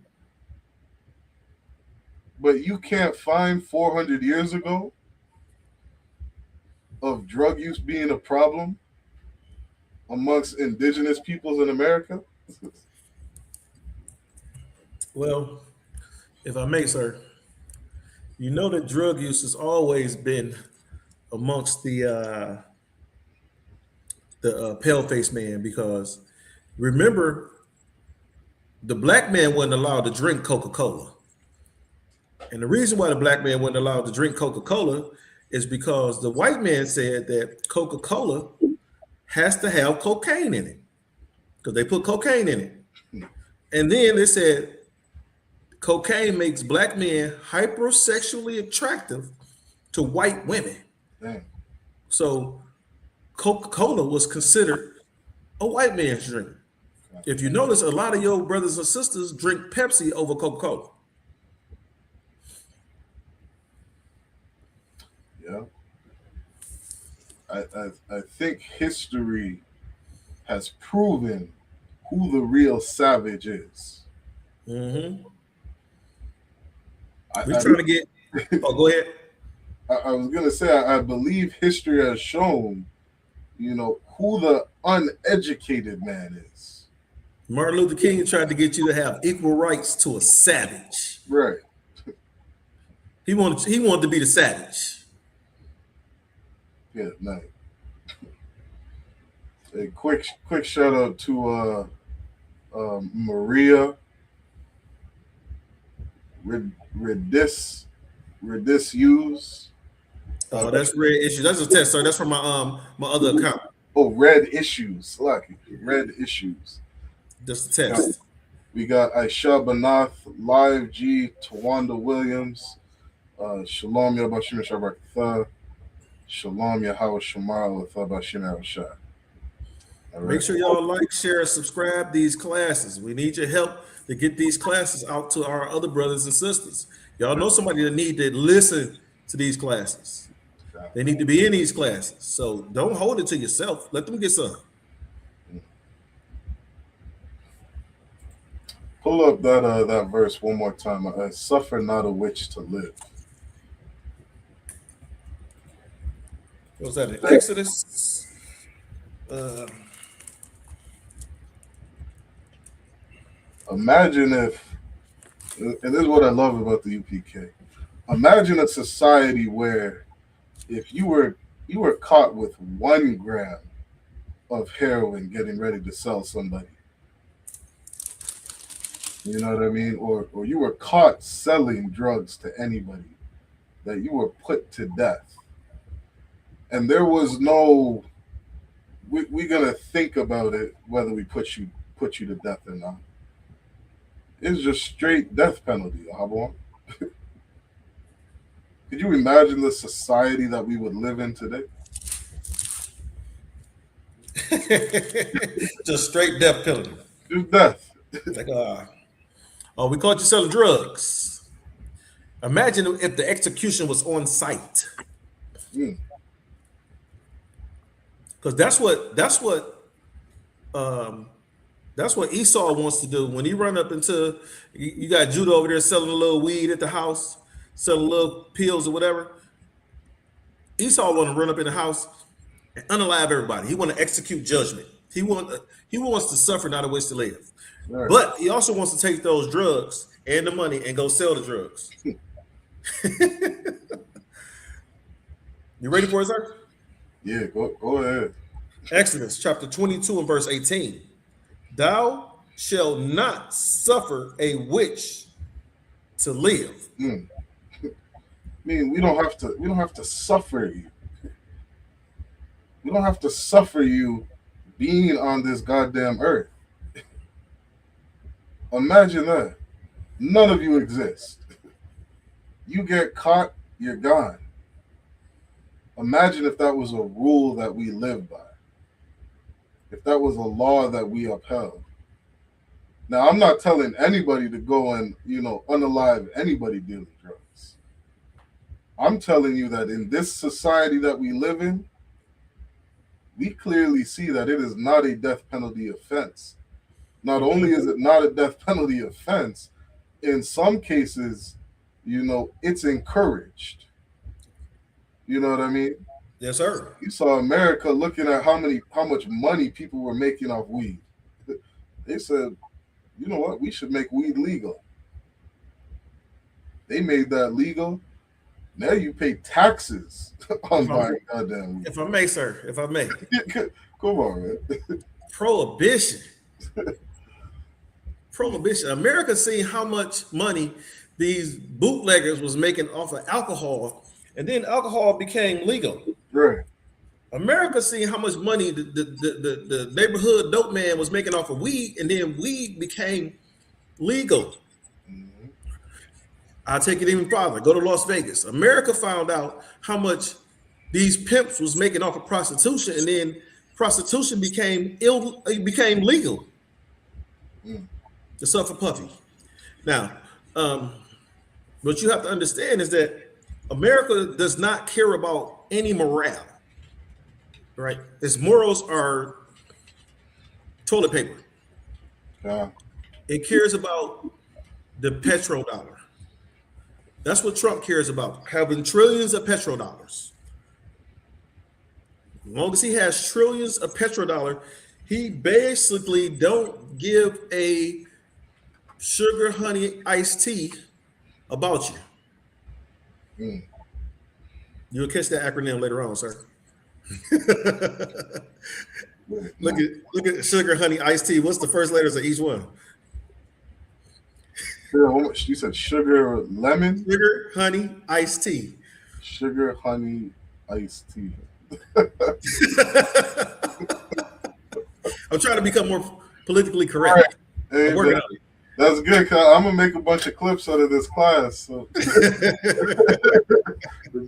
But you can't find 400 years ago of drug use being a problem amongst indigenous peoples in America? Well, if I may, sir, you know that drug use has always been amongst the pale-faced man, because remember, the black man wasn't allowed to drink Coca-Cola. And the reason why the black man wasn't allowed to drink Coca-Cola is because the white man said that Coca-Cola has to have cocaine in it, because they put cocaine in it. And then they said cocaine makes black men hypersexually attractive to white women. Dang. So Coca-Cola was considered a white man's drink. If you notice, a lot of your brothers and sisters drink Pepsi over Coca-Cola. Yeah. I think history has proven who the real savage is. Mm-hmm. We're trying to get. Oh, go ahead. I was gonna say I believe history has shown, who the uneducated man is. Martin Luther King tried to get you to have equal rights to a savage. Right. He wanted to be the savage. Yeah, nice. A quick shout out to Maria Redis Hughes. Oh, that's Red Issues. That's a test, sir. That's from my other account. Oh, Red Issues. Lucky. Red Issues. Just a test. We got Aisha Banath, Live G, Tawanda Williams, Shalom Yabashim Shabakatha, Shalom Yahweh Shamar Lathabashim Arashah. Make sure y'all like, share, and subscribe these classes. We need your help to get these classes out to our other brothers and sisters. Y'all know somebody that need to listen to these classes. They need to be in these classes. So don't hold it to yourself. Let them get some. Pull up that verse one more time. I suffer not a witch to live. What was that in Exodus? Imagine if, and this is what I love about the UPK. Imagine a society where if you were caught with 1 gram of heroin getting ready to sell somebody, you know what I mean? Or you were caught selling drugs to anybody, that you were put to death. And there was no, we're gonna think about it whether we put you to death or not. It's just straight death penalty, Habon. Could you imagine the society that we would live in today? Just straight death penalty. Just death. Like, oh, we caught you selling drugs. Imagine if the execution was on site. Because that's what Esau wants to do. When he run up into, you got Judah over there selling a little weed at the house, selling little pills or whatever. Esau want to run up in the house and unalive everybody. He want to execute judgment. He wants to suffer, not a wish to live. Right. But he also wants to take those drugs and the money and go sell the drugs. You ready for it, sir? Yeah, go ahead. Exodus chapter 22 and verse 18. Thou shalt not suffer a witch to live. I mean, we don't have to suffer you. We don't have to suffer you being on this goddamn earth. Imagine that. None of you exist. You get caught, you're gone. Imagine if that was a rule that we lived by. If that was a law that we upheld. Now, I'm not telling anybody to go and, unalive anybody dealing drugs. I'm telling you that in this society that we live in, we clearly see that it is not a death penalty offense. Not only is it not a death penalty offense, in some cases, it's encouraged. You know what I mean? Yes, sir. You saw America looking at how much money people were making off weed. They said, you know what? We should make weed legal. They made that legal. Now you pay taxes on buying goddamn weed. If I may, sir, if I may. Come on, man. Prohibition. Prohibition. America seen how much money these bootleggers was making off of alcohol, and then alcohol became legal. Right. America seen how much money the neighborhood dope man was making off of weed, and then weed became legal. Mm-hmm. I'll take it even farther. Go to Las Vegas. America found out how much these pimps was making off of prostitution, and then prostitution became legal. The Suffer Puffy. Now, what you have to understand is that America does not care about any morale, right? Its morals are toilet paper. Yeah. It cares about the petrodollar. That's what Trump cares about, having trillions of petrodollars. As long as he has trillions of petrodollar, he basically don't give a sugar honey iced tea about you. You'll catch that acronym later on, sir. Look at sugar honey iced tea. What's the first letters of each one? You said sugar lemon? Sugar honey iced tea. Sugar honey iced tea. I'm trying to become more politically correct. Right. Hey, that's good, cause I'm gonna make a bunch of clips out of this class. So the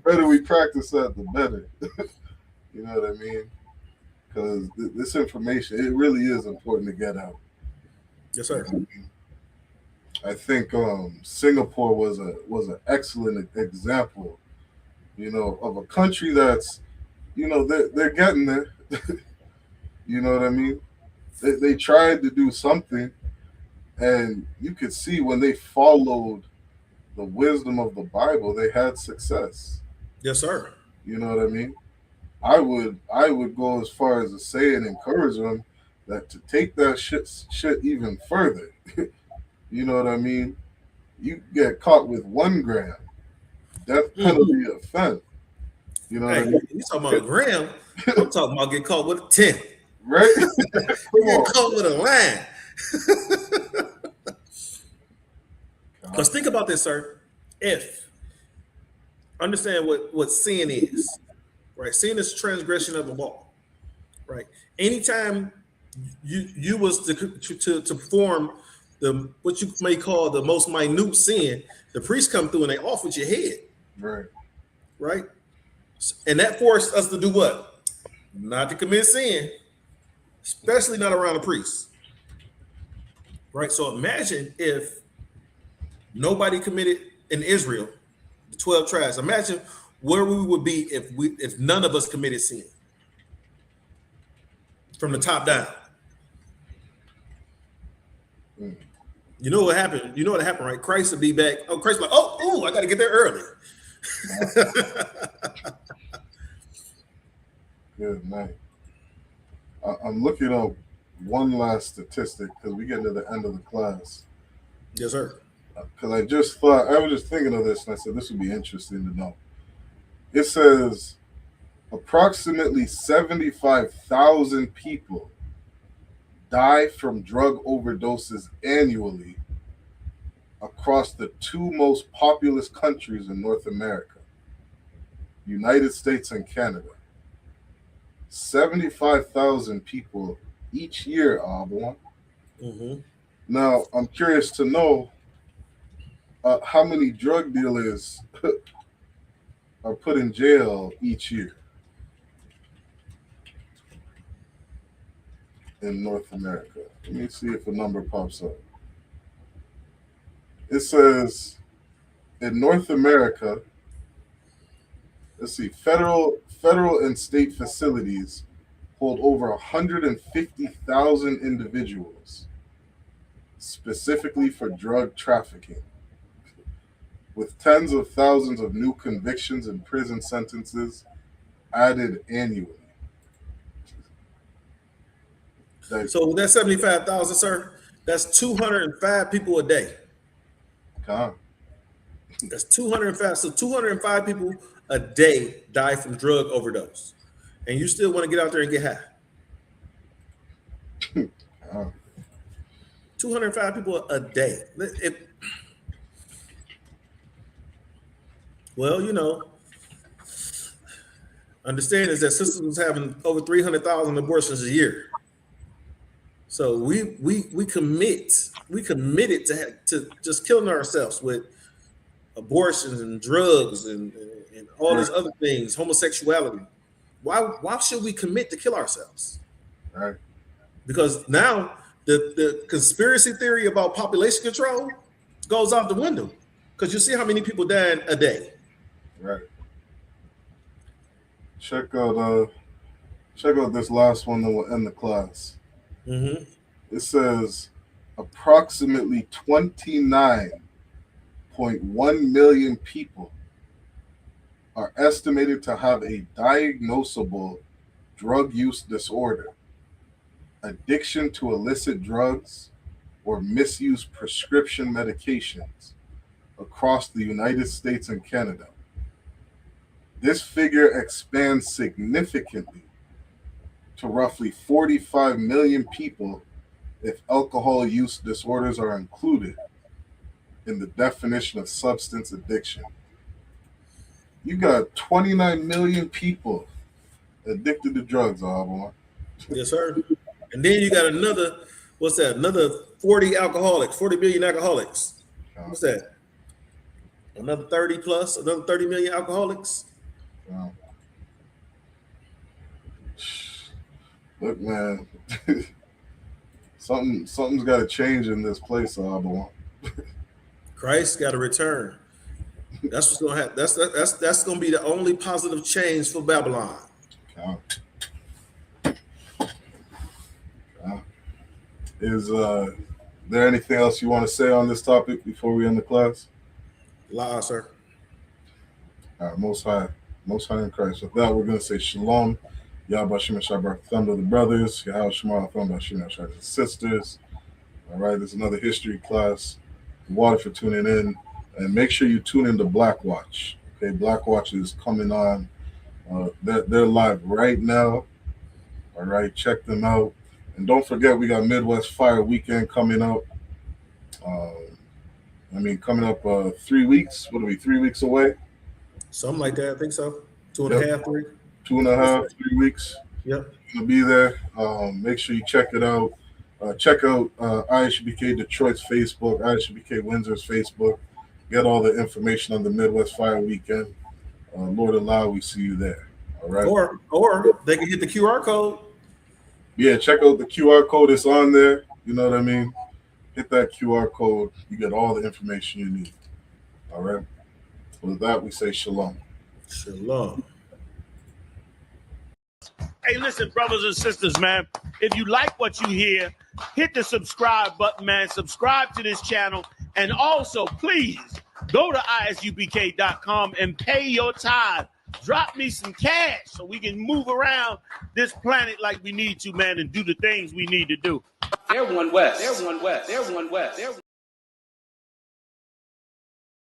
better we practice that, the better. You know what I mean? Because this information, it really is important to get out. Yes, sir. I think Singapore was an excellent example, of a country that's, they're getting there. You know what I mean? They tried to do something. And you could see when they followed the wisdom of the Bible, they had success. Yes, sir. You know what I mean? I would go as far as to say and encourage them that to take that shit even further. You know what I mean? You get caught with 1 gram, death penalty offense. You know what I mean? You talking about a gram? I'm talking about get caught with a 10. Right? Get caught with a line. Because think about this, sir. If understand what sin is, right? Sin is transgression of the law, right? Anytime you was to perform the what you may call the most minute sin, the priest come through and they off with your head, right? And that forced us to do what? Not to commit sin, especially not around a priest, right? So imagine if nobody committed in Israel, the 12 tribes. Imagine where we would be if none of us committed sin from the top down. You know what happened? You know what happened, right? Christ will be back. Oh, Christ, like, I got to get there early. Good night. I'm looking up one last statistic because we get to the end of the class. Yes, sir. Because I was just thinking of this and I said this would be interesting to know. It says approximately 75,000 people die from drug overdoses annually across the 2 most populous countries in North America, United States and Canada. 75,000 people each year, Abu. Now, I'm curious to know how many drug dealers are put in jail each year in North America. Let me see if a number pops up. It says in North America, let's see, federal and state facilities hold over 150,000 individuals specifically for drug trafficking, with tens of thousands of new convictions and prison sentences added annually. So that's 75,000, sir. That's 205 people a day. That's 205. So 205 people a day die from drug overdose, and you still want to get out there and get high. 205 people a day. Well, you know, understand is that sisters was having over 300,000 abortions a year. So we committed to just killing ourselves with abortions and drugs and all these other things, homosexuality. Why should we commit to kill ourselves? Right. Because now the conspiracy theory about population control goes out the window. Because you see how many people dying a day. Right. Check out this last one that will end the class. It says approximately 29.1 million people are estimated to have a diagnosable drug use disorder, addiction to illicit drugs, or misuse prescription medications across the United States and Canada. This figure expands significantly to roughly 45 million people if alcohol use disorders are included in the definition of substance addiction. You got 29 million people addicted to drugs, Abu. Yes, sir. And then you got another 40 million alcoholics. What's that? Another 30 million alcoholics. Wow. Look, man, something's got to change in this place, Abu. Christ got to return. That's what's gonna happen. That's gonna be the only positive change for Babylon. there anything else you want to say on this topic before we end the class? La, sir. All right, Most High in Christ. With that, we're going to say Shalom. Yahweh Shem Shabbat Thumb to the brothers. Yahweh Shema Thumb Shem Shabbat to the sisters. All right, there's another history class. Water for tuning in. And make sure you tune in to Black Watch. Okay, Black Watch is coming on. They're live right now. All right, check them out. And don't forget, we got Midwest Fire Weekend coming up. Coming up 3 weeks. What are we, 3 weeks away? Something like that, I think so. 2.5, 3. 2.5, 3 weeks. Yep. Gonna be there. Make sure you check it out. Check out ISBK Detroit's Facebook, ISBK Windsor's Facebook. Get all the information on the Midwest Fire Weekend. Lord allow, we see you there. All right. Or they can hit the QR code. Yeah, check out the QR code that's on there. You know what I mean? Hit that QR code. You get all the information you need. All right. With that, we say shalom. Shalom. Hey, listen, brothers and sisters, man. If you like what you hear, hit the subscribe button, man. Subscribe to this channel. And also, please, go to isubk.com and pay your tithe. Drop me some cash so we can move around this planet like we need to, man, and do the things we need to do. They're one West. They're one West. They're one West. They're